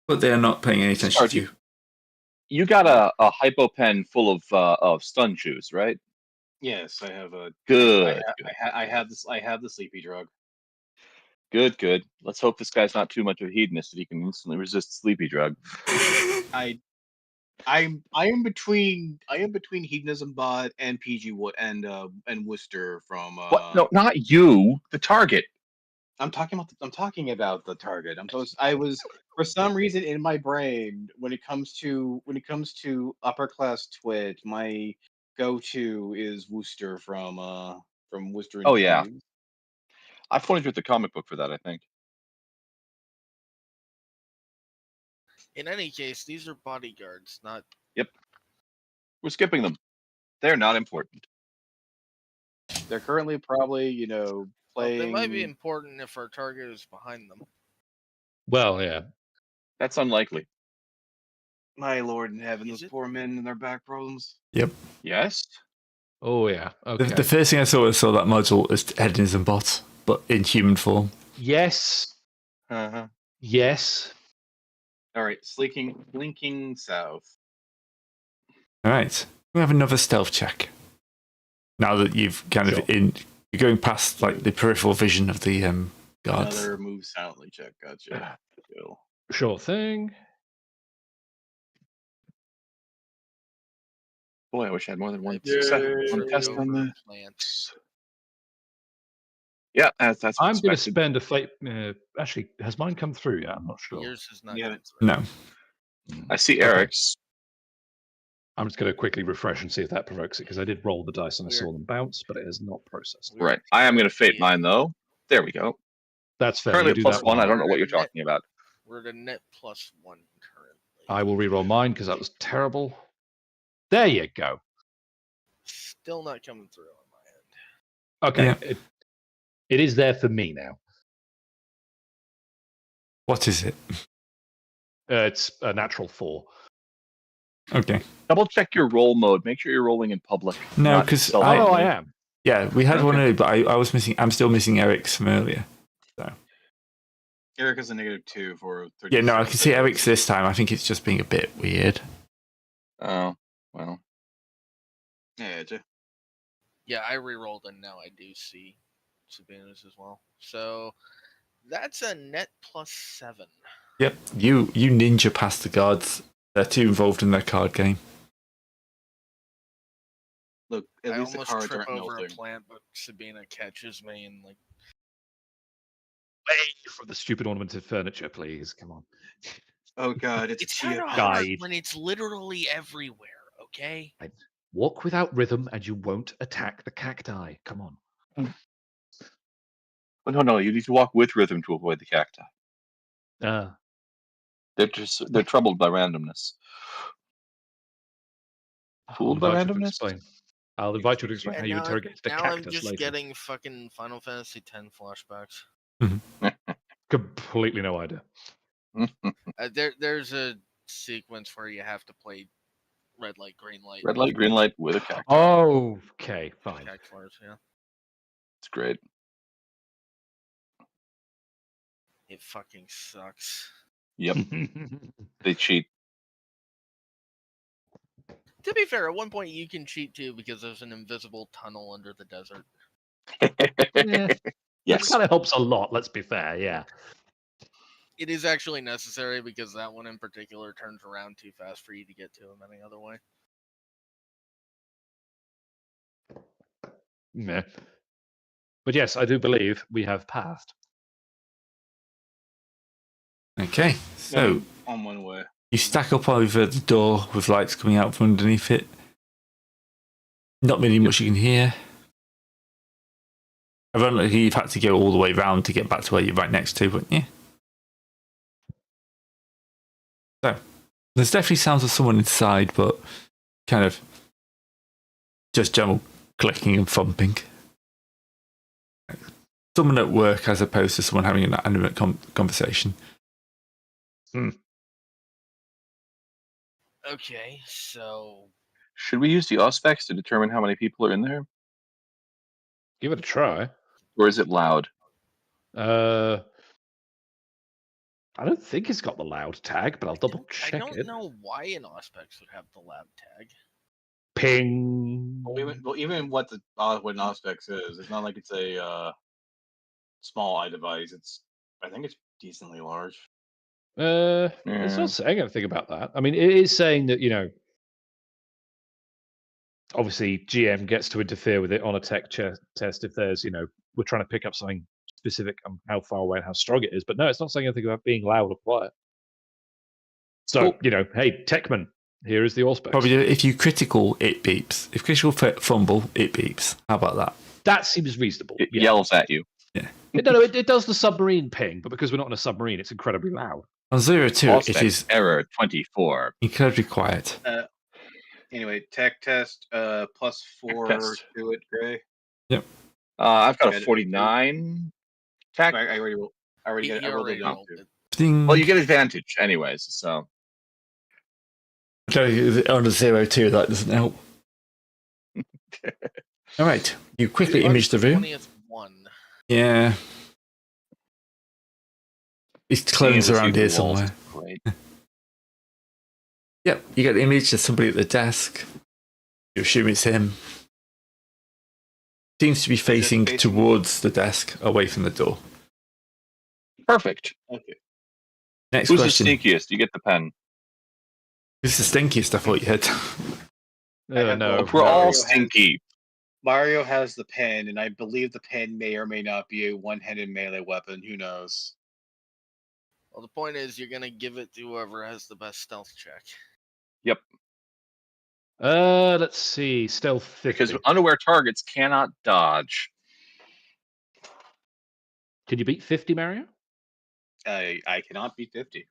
S5: But they are not paying any attention
S3: Sorry,
S5: to you.
S3: You got a hypo pen full of stun juice, right?
S1: Yes, I have a
S3: Good.
S1: I have this. I have the sleepy drug.
S3: Good. Let's hope this guy's not too much of a hedonist that he can instantly resist sleepy drug.
S1: I am between hedonism bot and PG Wood and Worcester from.
S3: What? No, not you. The target.
S1: I'm talking about the target. I was for some reason in my brain when it comes to upper class Twitch, my go-to is Worcester from Worcester.
S3: Oh, yeah. I pointed you at the comic book for that, I think.
S2: In any case, these are bodyguards, not.
S3: Yep. We're skipping them. They're not important.
S1: They're currently probably,
S2: Well,
S1: playing.
S2: they might be important if our target is behind them.
S4: Well, yeah.
S3: That's unlikely.
S1: My lord in heaven,
S2: Is
S1: those
S2: it?
S1: poor men and their back problems.
S5: Yep.
S3: Yes.
S4: Oh, yeah. Okay.
S5: The first thing I saw that module was Edens and Bot, but in human form.
S4: Yes.
S3: Uh-huh.
S4: Yes.
S1: All right, blinking south.
S5: All right. We have another stealth check. Now that you've kind
S4: Sure.
S5: of you're going past like the peripheral vision of the guards.
S1: Another move silently check. Gotcha. Cool.
S4: Sure thing.
S3: Boy, I wish I had more than one
S2: Yay.
S3: success. One
S2: Trip
S3: test on
S2: over
S3: the.
S2: plants.
S3: Yeah, that's
S4: I'm going to
S3: expected.
S4: spend a fate. Actually, has mine come through yet? I'm not sure.
S2: Yours has not
S1: Yeah.
S2: come through.
S5: No.
S3: I see
S4: Okay.
S3: Eric's.
S4: I'm just going to quickly refresh and see if that provokes it, because I did roll the dice and I
S2: Weird.
S4: saw them bounce, but it has not processed.
S2: We're
S3: Right. I am going to fate
S2: yeah.
S3: mine, though. There we go.
S4: That's fair.
S3: Currently
S4: You do
S3: plus
S4: that
S3: one. I
S4: one.
S3: don't know what you're
S2: Net-
S3: talking about.
S2: We're at a net +1 currently.
S4: I will re-roll mine because that was terrible. There you go.
S2: Still not coming through on my end.
S4: Okay.
S5: Yeah.
S4: It is there for me now.
S5: What is it?
S4: It's a natural 4.
S5: Okay.
S3: Double check your roll mode. Make sure you're rolling in public.
S5: No,
S3: not
S5: 'cause
S3: stealth
S5: I-
S4: Oh,
S3: mode.
S4: I am.
S5: Yeah, we had one
S3: Okay.
S5: earlier, but I was missing. I'm still missing Eric's from earlier.
S1: Eric is a -2 for 30.
S5: Yeah, no, I can see Eric's this time. I think it's just being a bit weird.
S3: Oh, well.
S1: Yeah,
S2: Yeah, I re-rolled and now I do see Sabina's as well. So that's a net +7.
S5: Yep, you ninja past the guards. They're too involved in their card game.
S1: look, at
S2: I
S1: least the
S2: almost
S1: cards
S2: trip
S1: aren't
S2: over a
S1: melting.
S2: plant, but Sabina catches me and like.
S4: Away from the stupid ornamented furniture, please. Come on.
S1: Oh god, it's
S2: It's
S1: Kia
S2: kind of
S1: Pet.
S2: hard
S4: Guide.
S2: when it's literally everywhere. Okay.
S4: Walk without rhythm and you won't attack the cacti. Come on.
S3: Well, no. You need to walk with rhythm to avoid the cacti. They're troubled by randomness. Fooled by randomness?
S4: I'll invite you to explain
S2: And
S4: how you
S2: now,
S4: interrogate the
S2: now I'm
S4: cactus
S2: just
S4: later.
S2: getting fucking Final Fantasy X flashbacks.
S4: Completely no idea.
S2: There's a sequence where you have to play red light, green light.
S3: Red light, green light with a cacti.
S4: Oh, okay, fine.
S2: Cactuars, yeah.
S3: It's great.
S2: It fucking sucks.
S3: Yep. They cheat.
S2: To be fair, at one point you can cheat too because there's an invisible tunnel under the desert.
S4: Yeah,
S3: Yes.
S4: That kind of helps a lot, let's be fair, yeah.
S2: It is actually necessary because that one in particular turns around too fast for you to get to him any other way.
S4: Meh. But yes, I do believe we have passed.
S5: Okay, so
S1: On one way.
S5: you stack up over the door with lights coming out from underneath it. Not really much you can hear. Ironically, you've had to go all the way round to get back to where you're right next to, but yeah. So, there's definitely sounds of someone inside, but kind of just general clicking and thumping. Someone at work as opposed to someone having an animate conversation.
S2: Okay, so
S3: Should we use the auspex to determine how many people are in there?
S4: Give it a try.
S3: Or is it loud?
S4: I don't think it's got the loud tag, but I'll double
S2: I
S4: check
S2: don't
S4: it.
S2: know why an Auspex would have the loud tag.
S4: Ping.
S1: Even what an Auspex is, it's not like it's a small iDevice. I think it's decently large.
S4: It's
S3: Yeah.
S4: not saying anything about that. I mean, it is saying that, obviously GM gets to interfere with it on a tech test if there's, we're trying to pick up something specific on how far away and how strong it is. But no, it's not saying anything about being loud or quiet. So, hey, Techman, here is the Auspex.
S5: Probably if you critical, it beeps. If critical fumble, it beeps. How about that?
S4: That seems reasonable.
S3: It
S4: yeah.
S3: yells at you.
S4: It does the submarine ping, but because we're not in a submarine, it's incredibly loud.
S5: On 02,
S3: All
S5: it
S3: specs
S5: is
S3: error 24.
S5: incredibly quiet.
S1: Anyway, tech test +4
S3: test.
S1: to it, Gray.
S5: Yep.
S3: I've got a
S1: Got it.
S3: 49 tech.
S1: I already got it. I rolled it.
S2: rolled it.
S5: Ding.
S3: Well, you get advantage anyways, so.
S5: On the 02, that doesn't help. All right. You quickly image the room.
S2: 20th one.
S5: Yeah. His clone's around here somewhere. Yep, you get the image of somebody at the desk. You assume it's him. Seems to be facing towards the desk, away from the door.
S3: Perfect.
S1: Okay.
S5: Next
S3: Who's
S5: question.
S3: the sneakiest? You get the pen.
S5: Who's the stinkiest? I thought you had.
S4: No.
S3: We're all
S1: Mario
S3: stinky.
S1: Mario has the pen, and I believe the pen may or may not be a one-handed melee weapon. Who knows?
S2: Well, the point is, you're gonna give it to whoever has the best stealth check.
S3: Yep.
S4: Let's see. Stealth 50.
S3: Because unaware targets cannot dodge.
S4: Can you beat 50, Mario?
S1: I cannot beat 50.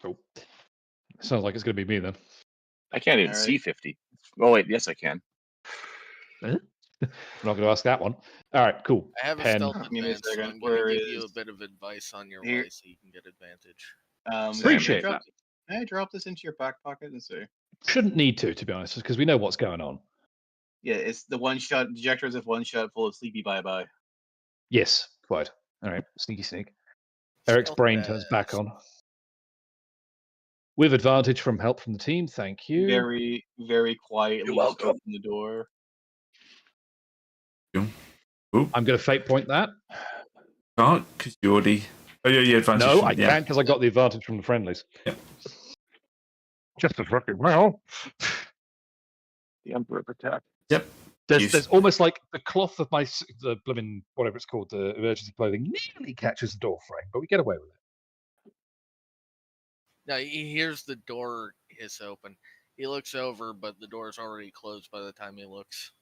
S4: Oh. Sounds like it's going to be me then.
S3: I can't even see 50. Oh, wait. Yes, I can.
S4: I'm not going to ask that one. All right, cool.
S2: I have a
S4: Pen.
S2: stealth
S1: Give me a
S2: advance, so
S1: second.
S2: I'm going to
S1: Where
S2: give you a
S1: is-
S2: bit of advice on your
S1: Here.
S2: way so you can get advantage.
S4: Appreciate that.
S1: Can I drop this into your back pocket and see?
S4: Shouldn't need to be honest, because we know what's going on.
S1: Yeah, it's the one-shot dejectors of one-shot full of sleepy bye-bye.
S4: Yes, quite. All right, sneaky sneak. Eric's
S2: Stealth
S4: brain turns back
S2: test.
S4: on. With advantage from help from the team, thank you.
S1: Very, very quietly
S3: You're
S1: just
S3: welcome.
S1: open the door.
S4: I'm going to fake point that.
S5: Can't, because you already. Oh, yeah, advantage.
S4: No,
S5: from,
S4: I
S5: yeah.
S4: can't because I got the advantage from the friendlies.
S5: Yep.
S4: Just as fucking well.
S3: The Emperor protect.
S5: Yep.
S4: There's almost like the cloth of the blooming whatever it's called, the emergency clothing, nearly catches the door frame, but we get away with it.
S2: Now he hears the door hiss open. He looks over, but the door's already closed by the time he looks.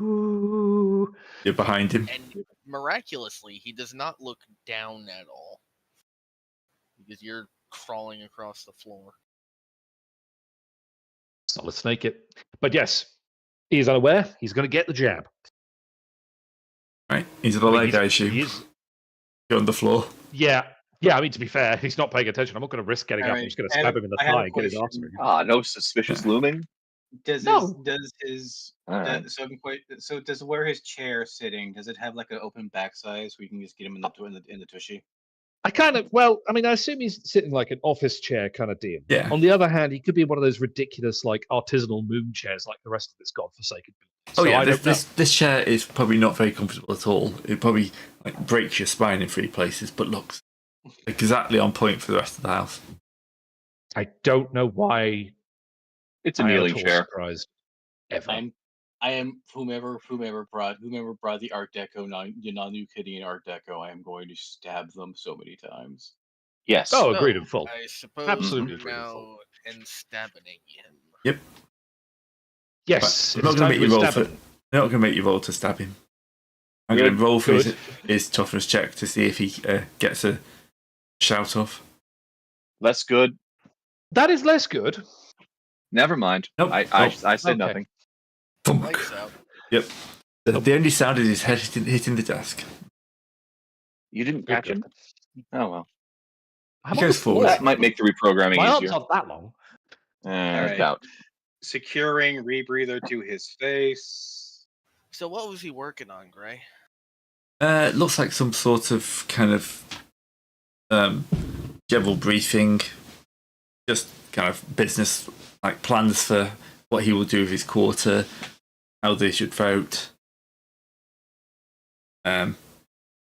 S4: Ooh.
S5: You're behind him.
S2: And miraculously, he does not look down at all. Because you're crawling across the floor.
S4: Solid snake it. But yes, he is unaware. He's going to get the jab.
S5: Right. He's at the leg, I assume.
S4: He's,
S5: You're on the floor.
S4: yeah. Yeah, I mean, to be fair, he's not paying attention. I'm not going to risk getting up. I'm
S1: Alright,
S4: just going to
S1: I have
S4: stab
S1: a-
S4: him in the
S1: I have a
S4: thigh and get his
S1: question.
S4: artery.
S3: Ah, no suspicious looming.
S1: Does
S4: No.
S1: his
S3: All right.
S1: so does where his chair sitting? Does it have like an open backside so we can just get him in the tushy?
S4: I kind of, well, I mean, I assume he's sitting like an office chair kind of deal.
S5: Yeah.
S4: On the other hand, he could be one of those ridiculous, like, artisanal moon chairs like the rest of this godforsaken building.
S5: Oh,
S4: So
S5: yeah.
S4: I don't know.
S5: This chair is probably not very comfortable at all. It probably like breaks your spine in 3 places, but looks exactly on point for the rest of the house.
S4: I don't know why
S3: It's a
S4: I am
S3: kneeling
S4: at all
S3: chair.
S4: surprised. Ever.
S1: I am whomever brought the Art Deco non-New Canadian Art Deco. I am going to stab them so many times.
S3: Yes.
S4: Oh, agreed in full.
S2: I suppose
S4: Absolutely
S2: you're now instabbing him.
S5: Yep.
S4: Yes,
S5: I'm
S4: it's
S5: not going
S4: time
S5: to make you roll
S4: stab
S5: for.
S4: him.
S5: I'm not going to make you roll to stab him. I'm
S3: Good.
S5: going to roll for
S4: Good.
S5: his toughness check to see if he gets a shout off.
S3: Less good.
S4: That is less good.
S3: Never mind.
S5: Nope.
S3: I said
S4: Okay.
S3: nothing.
S5: Thunk.
S2: Lights out.
S5: Yep. The only sound is his head hitting the desk.
S3: You didn't
S4: Good,
S3: catch
S4: good.
S3: him? Oh, well.
S4: I'm
S5: He
S4: on
S5: goes
S4: the floor.
S5: forward.
S3: That might make the reprogramming
S4: My arms
S3: easier.
S4: aren't that long.
S1: Alright.
S3: Doubt.
S1: Securing rebreather to his face.
S2: So what was he working on, Gray?
S5: It looks like some sort of kind of general briefing, just kind of business like plans for what he will do with his quarter, how they should vote,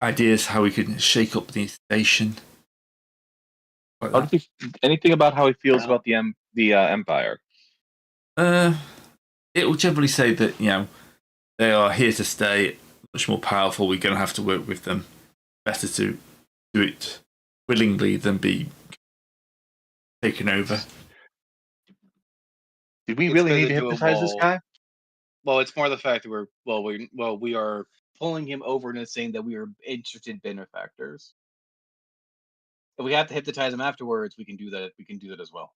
S5: ideas how we can shake up the station. Like that.
S3: Anything about how he feels about the Empire?
S5: It will generally say that they are here to stay, much more powerful. We're going to have to work with them. Better to do it willingly than be taken over.
S3: Did we
S1: It's
S3: really
S1: better
S3: need to
S1: to do a
S3: hypnotize this
S1: wall.
S3: guy?
S1: Well, it's more the fact that we are pulling him over and saying that we are interested benefactors. If we have to hypnotize him afterwards, we can do that. We can do that as well.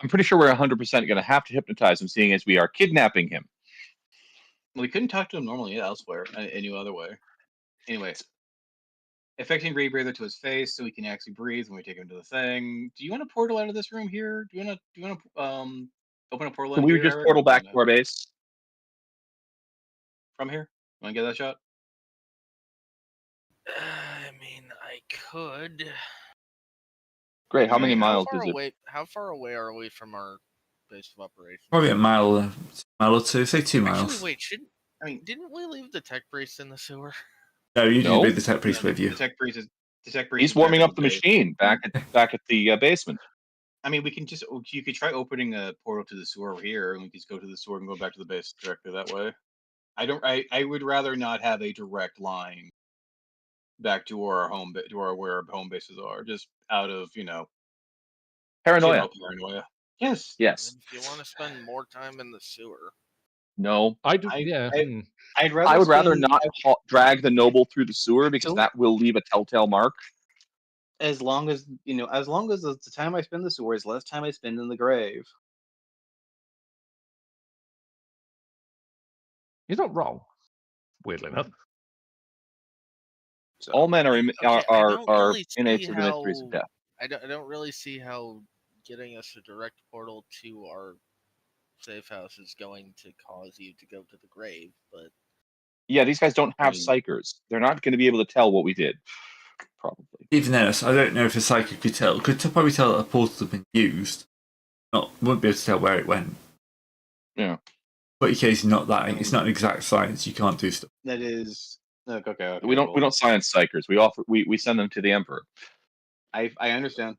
S3: I'm pretty sure we're 100% going to have to hypnotize him, seeing as we are kidnapping him.
S1: We couldn't talk to him normally elsewhere, any other way. Anyway, affecting rebreather to his face so he can actually breathe when we take him to the thing. Do you want a portal out of this room here? Do you want to open a portal
S3: Can
S1: in
S3: we
S1: here,
S3: just
S1: Eric?
S3: portal back to our base?
S1: From here? Want to get that shot?
S2: I mean, I could.
S3: Great. How many
S2: How
S3: miles
S2: far
S3: is it?
S2: away? How far away are we from our base of operations?
S5: Probably a mile or two. Say 2 miles.
S2: Actually, wait. Didn't we leave the tech priest in the sewer?
S5: No, you
S3: No.
S5: didn't bring the tech priest with you.
S1: The tech priest is.
S3: He's warming up the machine back at the basement.
S1: I mean, you could try opening a portal to the sewer over here, and we could just go to the sewer and go back to the base directly that way. I would rather not have a direct line back to where our home bases are, just out of
S3: Paranoia.
S1: paranoia. Yes.
S3: Yes.
S2: If you want to spend more time in the sewer,
S3: No.
S4: I do.
S1: I'd rather.
S3: I would rather not drag the noble through the sewer because that will leave a telltale mark.
S1: As long as the time I spend in the sewer is less time I spend in the grave.
S4: He's not wrong. Weirdly enough.
S1: So,
S3: All men are
S2: really
S3: innate
S2: see
S3: to the mysteries of death.
S2: I don't really see how getting us a direct portal to our safe house is going to cause you to go to the grave, but
S3: Yeah, these guys don't have psychers. They're not going to be able to tell what we did. Probably.
S5: Even then, I don't know if a psychic could tell. Could probably tell that a portal had been used. Wouldn't be able to tell where it went.
S3: Yeah.
S5: 40K is not that. It's not an exact science. You can't do stuff.
S1: that is okay.
S3: We don't science psychers. We send them to the Emperor.
S1: I understand.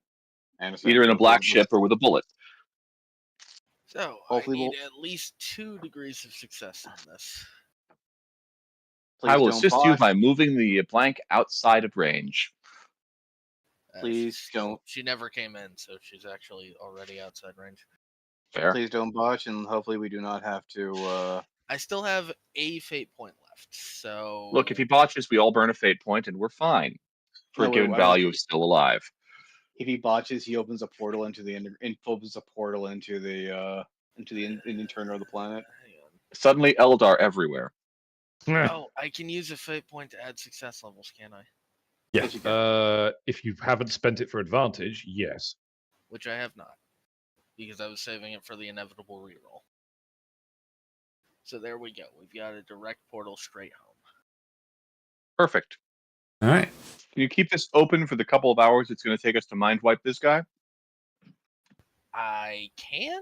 S3: Either in a black ship or with a bullet.
S2: So
S1: Hopefully
S2: I need at least 2 degrees of success on this.
S3: I will assist you by moving the blank outside of range.
S1: Please don't.
S2: She never came in, so she's actually already outside range.
S3: Fair.
S1: Please don't botch, and hopefully we do not have to.
S2: I still have a fate point left, so
S3: Look, if he botches, we all burn a fate point, and we're fine for a given value of still alive.
S1: If he botches, he opens a portal into the internal of the planet.
S3: Suddenly, Eldar everywhere.
S2: Oh, I can use a fate point to add success levels, can I?
S4: Yeah. If you haven't spent it for advantage, yes.
S2: Which I have not, because I was saving it for the inevitable reroll. So there we go. We've got a direct portal straight home.
S3: Perfect.
S5: All right.
S3: Can you keep this open for the couple of hours it's going to take us to mind wipe this guy?
S2: I can,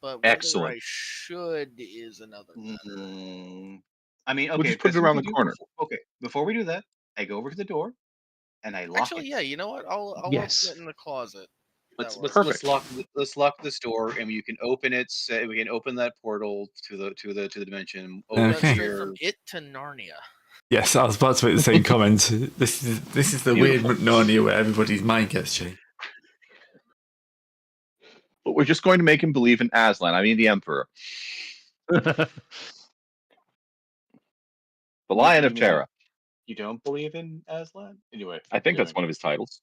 S2: but
S3: excellent.
S2: I should is another matter.
S1: I mean, okay,
S3: we'll just put it around the corner.
S1: Before we do that, I go over to the door and I lock it.
S2: Actually, yeah, you know what? I'll lock it in the closet.
S1: Let's lock this door, and you can open it. We can open that portal to the dimension.
S5: Okay.
S2: From it to Narnia.
S5: Yes, I was about to make the same comment. This is the weird Narnia where everybody's mind gets changed.
S3: But we're just going to make him believe in Aslan. I mean, the Emperor. The Lion of Terra.
S1: You don't believe in Aslan? Anyway.
S3: I think that's one of his titles.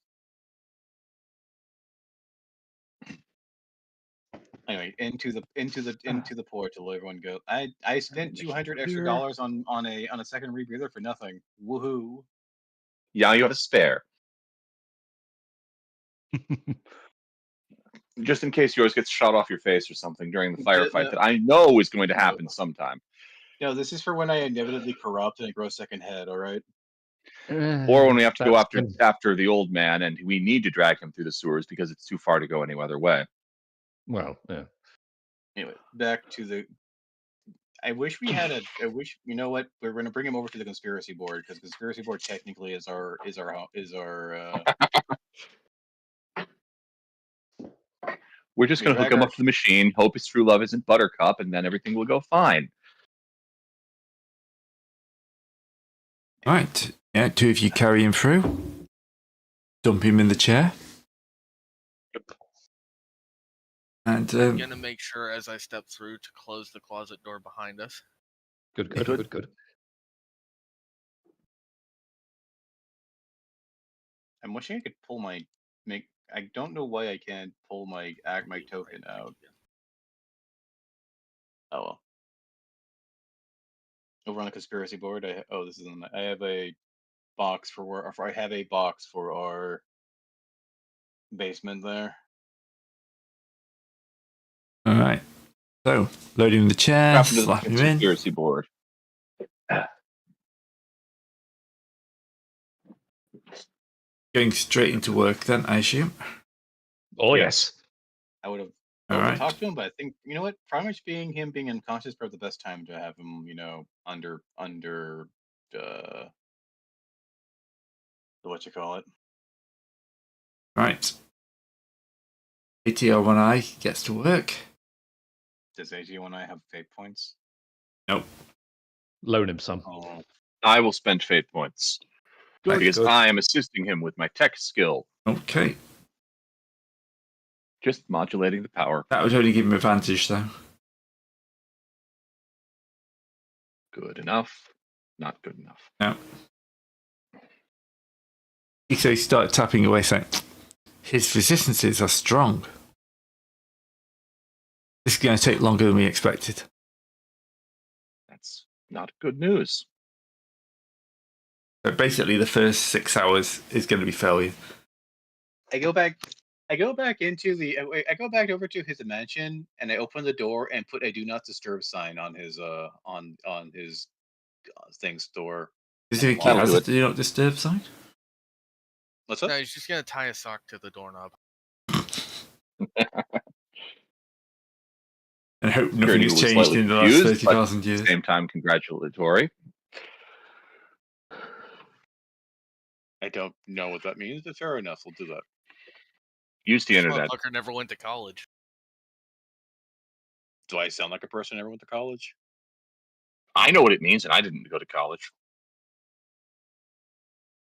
S1: Anyway, into the portal, everyone go. I spent $200 extra on a second rebreather for nothing. Woohoo!
S3: Yeah, you have a spare. Just in case yours gets shot off your face or something during the firefight that I know is going to happen sometime.
S1: No, this is for when I inevitably corrupt and I grow a second head, alright?
S3: Or when we have to go after the old man and we need to drag him through the sewers because it's too far to go any other way.
S4: Well, yeah.
S1: Anyway, back to the... I wish, you know what? We're going to bring him over to the conspiracy board, because the conspiracy board technically is our
S3: We're just going to hook him up to the machine, hope his true love isn't Buttercup, and then everything will go fine.
S5: Right. Yeah, 2 of you carry him through. Dump him in the chair. And
S2: I'm going to make sure as I step through to close the closet door behind us.
S4: Good.
S1: I'm wishing I could pull my I don't know why I can't pull my token out. Oh well. Over on the conspiracy board, I have a box I have a box for our basement there.
S5: All right. So loading the chair,
S3: Happened to the
S5: slap him in.
S3: conspiracy board.
S5: Going straight into work then, I assume.
S4: Oh
S3: Yes.
S1: I would have
S5: All right.
S1: talked to him, but I think pretty much him being unconscious, probably the best time to have him, under the what you call it.
S5: Right. ATR1I gets to work.
S1: Does AG1I have fate points?
S5: Nope.
S4: Loan him some.
S1: Oh,
S3: I will spend fate points.
S5: Good,
S3: because
S5: good.
S3: I am assisting him with my tech skill.
S5: Okay.
S3: Just modulating the power.
S5: That would only give him advantage, though.
S3: Good enough. Not good enough.
S5: No. So he started tapping away, saying, his resistances are strong. This is going to take longer than we expected.
S3: That's not good news.
S5: So basically, the first 6 hours is going to be failure.
S1: I go back over to his mansion and I open the door and put a "Do Not Disturb" sign on his on his thing's door.
S5: Does he
S3: That'll
S5: has
S3: do
S5: a
S3: it.
S5: do not disturb sign?
S1: What's
S2: No,
S1: up?
S2: he's just gonna tie a sock to the doorknob.
S5: And hope nothing
S3: Security
S5: has
S3: was
S5: changed
S3: slightly
S5: in the last
S3: confused, but
S5: 30,000
S3: at
S5: years.
S3: the same time, congratulatory.
S1: I don't know what that means, but fair enough. We'll do that.
S3: Use the
S2: This
S3: internet.
S2: motherfucker never went to college.
S1: Do I sound like a person who never went to college?
S3: I know what it means, and I didn't go to college.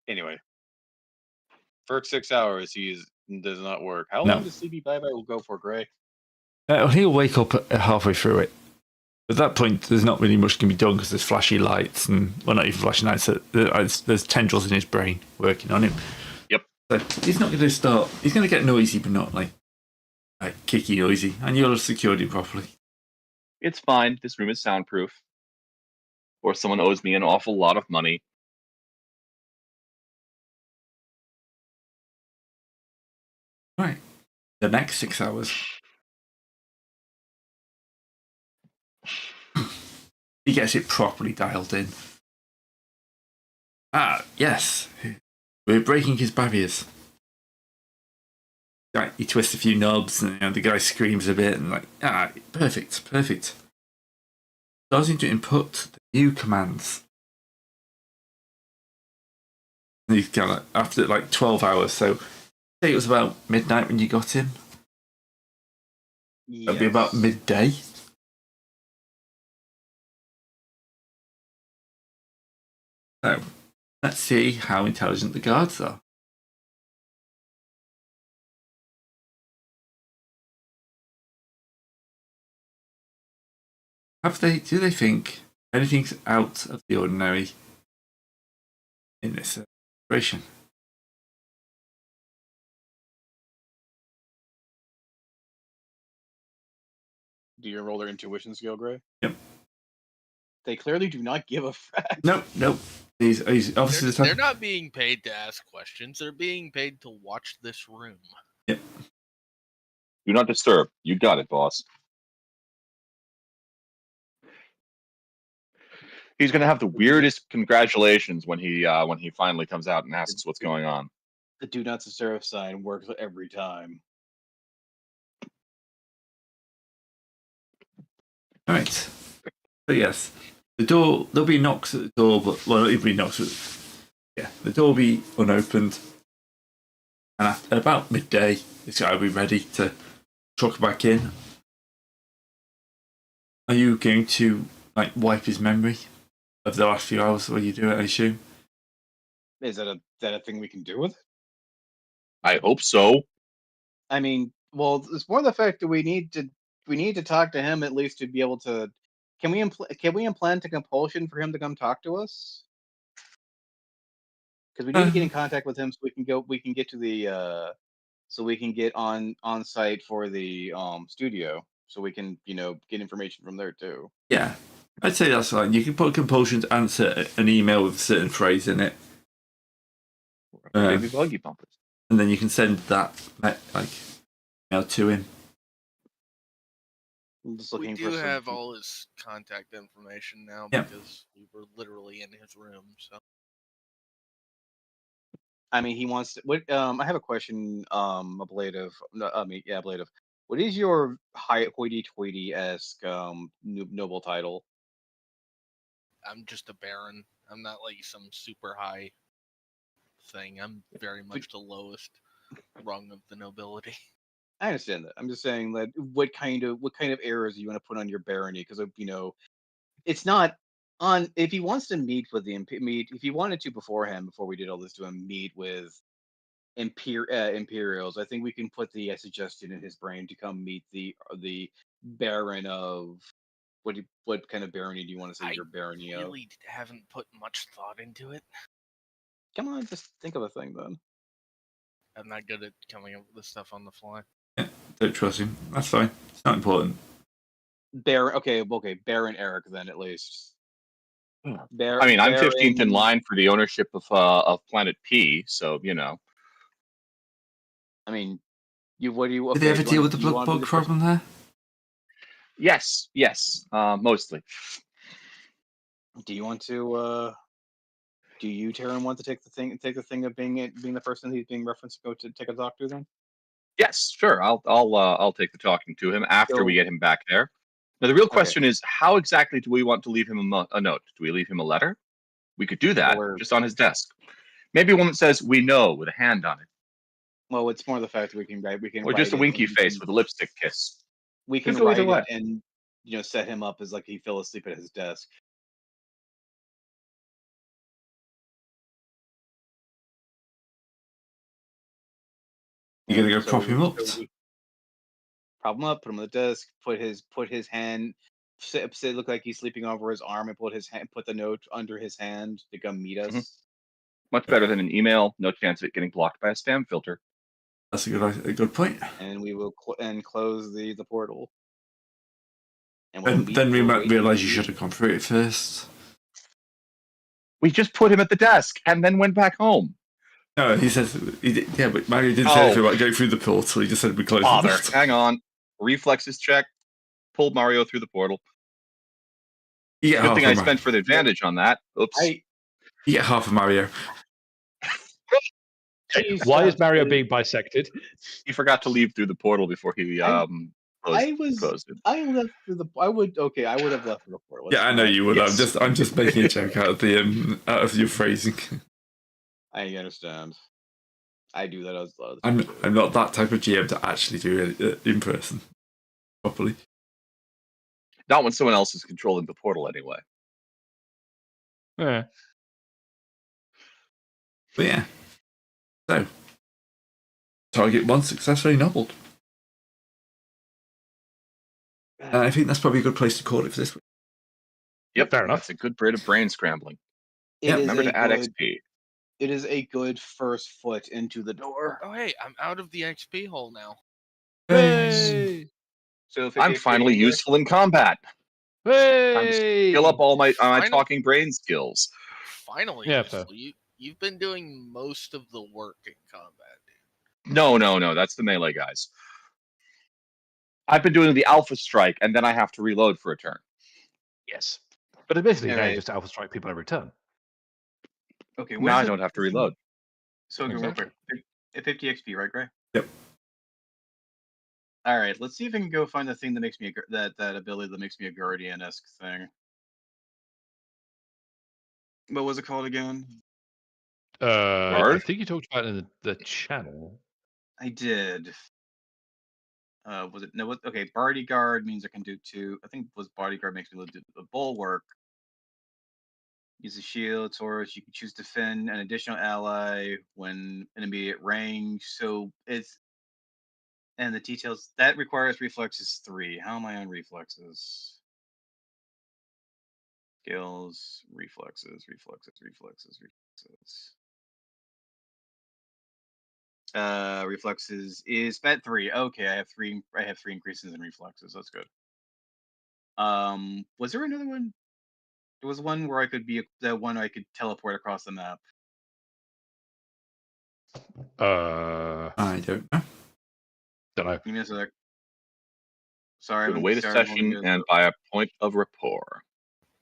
S1: Anyway, for 6 hours, he does not work. How
S5: No.
S1: long does CB Bye Bye will go for, Gray?
S5: He'll wake up halfway through it. At that point, there's not really much can be done because there's flashy lights and, well, not even flashy lights. There's tendrils in his brain working on him.
S3: Yep.
S5: So he's not going to start. He's going to get noisy, but not like kicky noisy. And you'll have secured him properly.
S3: It's fine. This room is soundproof. Or someone owes me an awful lot of money.
S5: Right. The next 6 hours. He gets it properly dialed in. Ah, yes. We're breaking his barriers. Right, he twists a few knobs and the guy screams a bit and perfect. Starting to input the new commands. And he's kind of, after 12 hours, so say it was about midnight when you got him.
S1: Yes.
S5: It'll be about midday. So, let's see how intelligent the guards are. Do they think anything's out of the ordinary in this situation?
S1: Do you roll their intuition skill, Gray?
S5: Yep.
S1: They clearly do not give a fuck.
S5: Nope. He's obviously
S2: They're not being paid to ask questions. They're being paid to watch this room.
S5: Yep.
S3: Do not disturb. You got it, boss. He's going to have the weirdest congratulations when he finally comes out and asks what's going on.
S1: The "Do Not Disturb" sign works every time.
S5: All right. So yes, the door. There'll be knocks at the door, but not even knocks. The door will be unopened, and at about midday, it's got to be ready to truck back in. Are you going to wipe his memory of the last few hours while you do it? I assume.
S1: Is that a thing we can do with it?
S3: I hope so.
S1: I mean, well, it's more the fact that we need to talk to him at least to be able to. Can we implant a compulsion for him to come talk to us? because we need to get in contact with him so we can go. We can get to the. So we can get on site for the studio, so we can get information from there too.
S5: Yeah, I'd say that's fine. You can put compulsion to answer an email with a certain phrase in it,
S3: Maybe buggy bumpers.
S5: and then you can send that email to him.
S1: I'm just
S2: We
S1: looking
S2: do
S1: for some.
S2: have all his contact information now
S5: Yeah.
S2: because we were literally in his room. So
S1: I mean, he wants to. What? I have a question. Ablative. No, ablative. What is your high hoity-toity esque noble title?
S2: I'm just a baron. I'm not like some super high thing. I'm very much the lowest rung of the nobility.
S1: I understand that. I'm just saying that what kind of errors you want to put on your barony? Because it's not on. If he wants to meet with the if he wanted to beforehand, before we did all this to him, meet with Imperials, I think we can put the suggestion in his brain to come meet the Baron of what kind of barony do you want to say
S2: I
S1: your barony of?
S2: really haven't put much thought into it.
S1: Come on, just think of a thing then.
S2: I'm not good at coming up with this stuff on the fly.
S5: Yeah, don't trust him. That's fine. It's not important.
S1: Baron. Okay, Baron Eric then at least.
S3: I mean, I'm 15th in
S1: Baron-
S3: line for the ownership of Planet P, so
S1: I mean, what do you?
S5: Did they
S1: Okay,
S5: ever deal with the blood bug problem there?
S3: Yes, mostly.
S1: Do you want to? Do you, Taryn, want to take the thing of being the person he's being referenced to go to take a talk to then?
S3: Yes, sure. I'll take the talking to him after we get him back there. Now the real question is, how exactly do we want to leave him a note? Do we leave him a letter? We could do that just on his desk. Maybe one that says "We know" with a hand on it.
S1: Well, it's more the fact that we can
S3: Or just a
S1: write
S3: winky
S1: it
S3: face with a lipstick kiss.
S1: we can
S3: Could go either
S1: write
S3: way.
S1: it and set him up as like he fell asleep at his desk.
S5: You're gonna go
S1: So
S5: prop him up.
S1: Prop him up, put him on the desk, put his hand, say look like he's sleeping over his arm, and put the note under his hand to come meet us.
S3: Much better than an email. No chance of it getting blocked by a spam filter.
S5: That's a good point.
S1: And we will close the portal.
S5: And then we might realize you should have gone through it first.
S3: We just put him at the desk and then went back home.
S5: No, he says yeah, but Mario didn't say anything about going through the portal. He just said we closed the portal.
S3: Hang on. Reflexes check. Pulled Mario through the portal. Good thing I spent for the advantage on that. Oops.
S5: You get half of Mario.
S4: Why is Mario being bisected?
S3: He forgot to leave through the portal before he closed it.
S1: I left through the. I would have left through the portal.
S5: Yeah, I know you would. Yes. I'm just making a joke out of your phrasing.
S1: I understand. I do that as well.
S5: I'm not that type of GM to actually do it in person properly.
S3: Not when someone else is controlling the portal, anyway.
S4: Yeah.
S5: But yeah. So, target 1 successfully nobbled. I think that's probably a good place to call it for this week.
S3: Yep,
S4: fair enough.
S3: That's a good bit of brain scrambling.
S1: Remember
S3: to add XP.
S1: It is a good first foot into the door.
S2: Oh, hey, I'm out of the XP hole now.
S5: Hey!
S1: So
S3: I'm finally useful in combat.
S4: Hey!
S3: Time to skill up all my talking brain skills.
S2: Finally,
S4: Yeah,
S2: you've been doing most of the work in combat, dude.
S3: No. That's the melee guys. I've been doing the alpha strike, and then I have to reload for a turn.
S4: Yes. But admittedly, now you
S1: Alright.
S4: just alpha strike people every turn.
S1: Okay,
S3: Now I don't have to reload.
S1: So
S4: Exactly.
S1: 50 XP, right, Gray?
S5: Yep.
S1: All right, let's see if I can go find the thing that makes me that ability that makes me a guardian-esque thing. What was it called again?
S4: I think you talked about it in the channel.
S1: I did. Was it no? Okay, bodyguard means I can do 2. I think was bodyguard makes me do the bulwark. Use a shield, Taurus. You can choose to defend an additional ally when in immediate range. So it's and the details that requires reflexes 3. How am I on reflexes? Skills, reflexes. Reflexes is spent 3. Okay, I have 3. I have 3 increases in reflexes. That's good. Was there another one? There was one where I could be the one I could teleport across the map.
S5: I don't know.
S4: Don't know.
S1: Give me a sec. Sorry,
S3: We're
S1: I'm
S3: gonna wait a
S1: sorry,
S3: session and buy a point of rapport.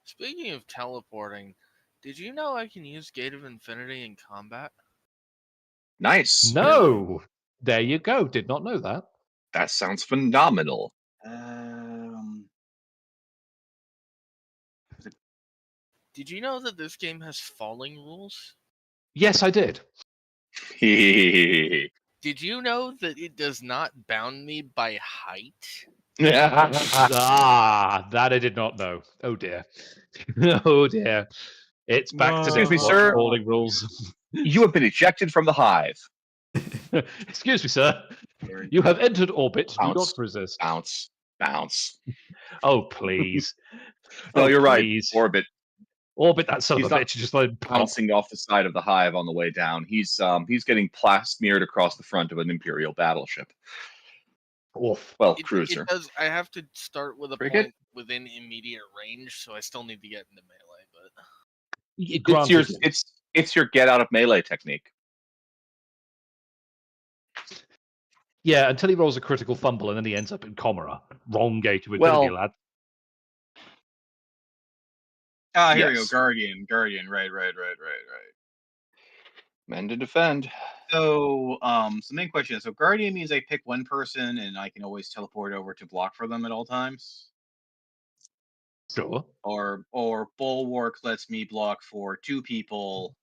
S2: Speaking of teleporting, did you know I can use Gate of Infinity in combat?
S3: Nice.
S4: No, there you go. Did not know that.
S3: That sounds phenomenal.
S2: Did you know that this game has falling rules?
S4: Yes, I did.
S2: Did you know that it does not bound me by height?
S4: That I did not know. Oh dear. Oh dear. It's back to
S3: Excuse me,
S4: default
S3: sir.
S4: falling rules.
S3: You have been ejected from the hive.
S4: Excuse me, sir. You have entered orbit. Do
S3: Bounce,
S4: not resist.
S3: bounce, bounce.
S4: Oh, please.
S3: No,
S4: Oh,
S3: you're
S4: please.
S3: right. Orbit.
S4: Orbit that son
S3: He's
S4: of a
S3: not
S4: bitch. Just like
S3: bouncing off the side of the hive on the way down. He's getting plasmeared across the front of an Imperial battleship.
S4: Oof.
S3: Well,
S2: It
S3: cruiser.
S2: does. I have to start with a
S3: Frigate?
S2: point within immediate range, so I still need to get into melee. But
S3: It's your get out of melee technique.
S4: Yeah, until he rolls a critical fumble and then he ends up in Comora. Wrong gate to
S3: Well,
S4: infinity, lad.
S1: Here we go.
S3: Yes.
S1: Guardian. Right.
S3: Men to defend.
S1: So, so the main question is: so Guardian means I pick one person and I can always teleport over to block for them at all times.
S4: Sure.
S1: Or Bulwark lets me block for 2 people.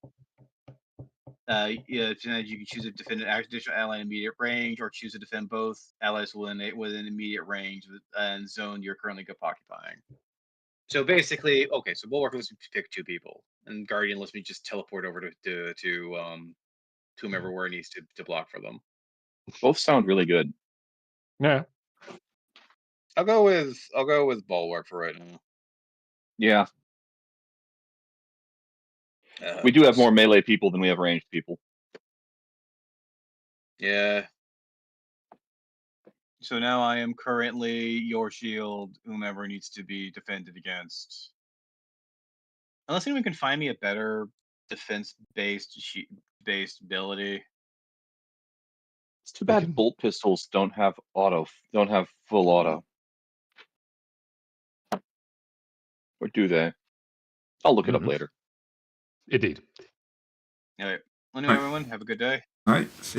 S1: Yeah, you can choose to defend an additional ally in immediate range, or choose to defend both allies within immediate range and zone you're currently occupying. So basically, okay, so Bulwark lets me pick 2 people, and Guardian lets me just teleport over to whomever where it needs to block for them.
S3: Both sound really good.
S4: Yeah.
S1: I'll go with Bulwark for right now.
S3: Yeah. We do have more melee people than we have ranged people.
S1: Yeah. So now I am currently your shield, whomever needs to be defended against. Unless anyone can find me a better defense-based ability.
S3: It's too bad bolt pistols don't have full auto. Or do they? I'll look it up later.
S4: Indeed.
S1: All right. Well, anyway, everyone, have a good day.
S5: All right. See ya.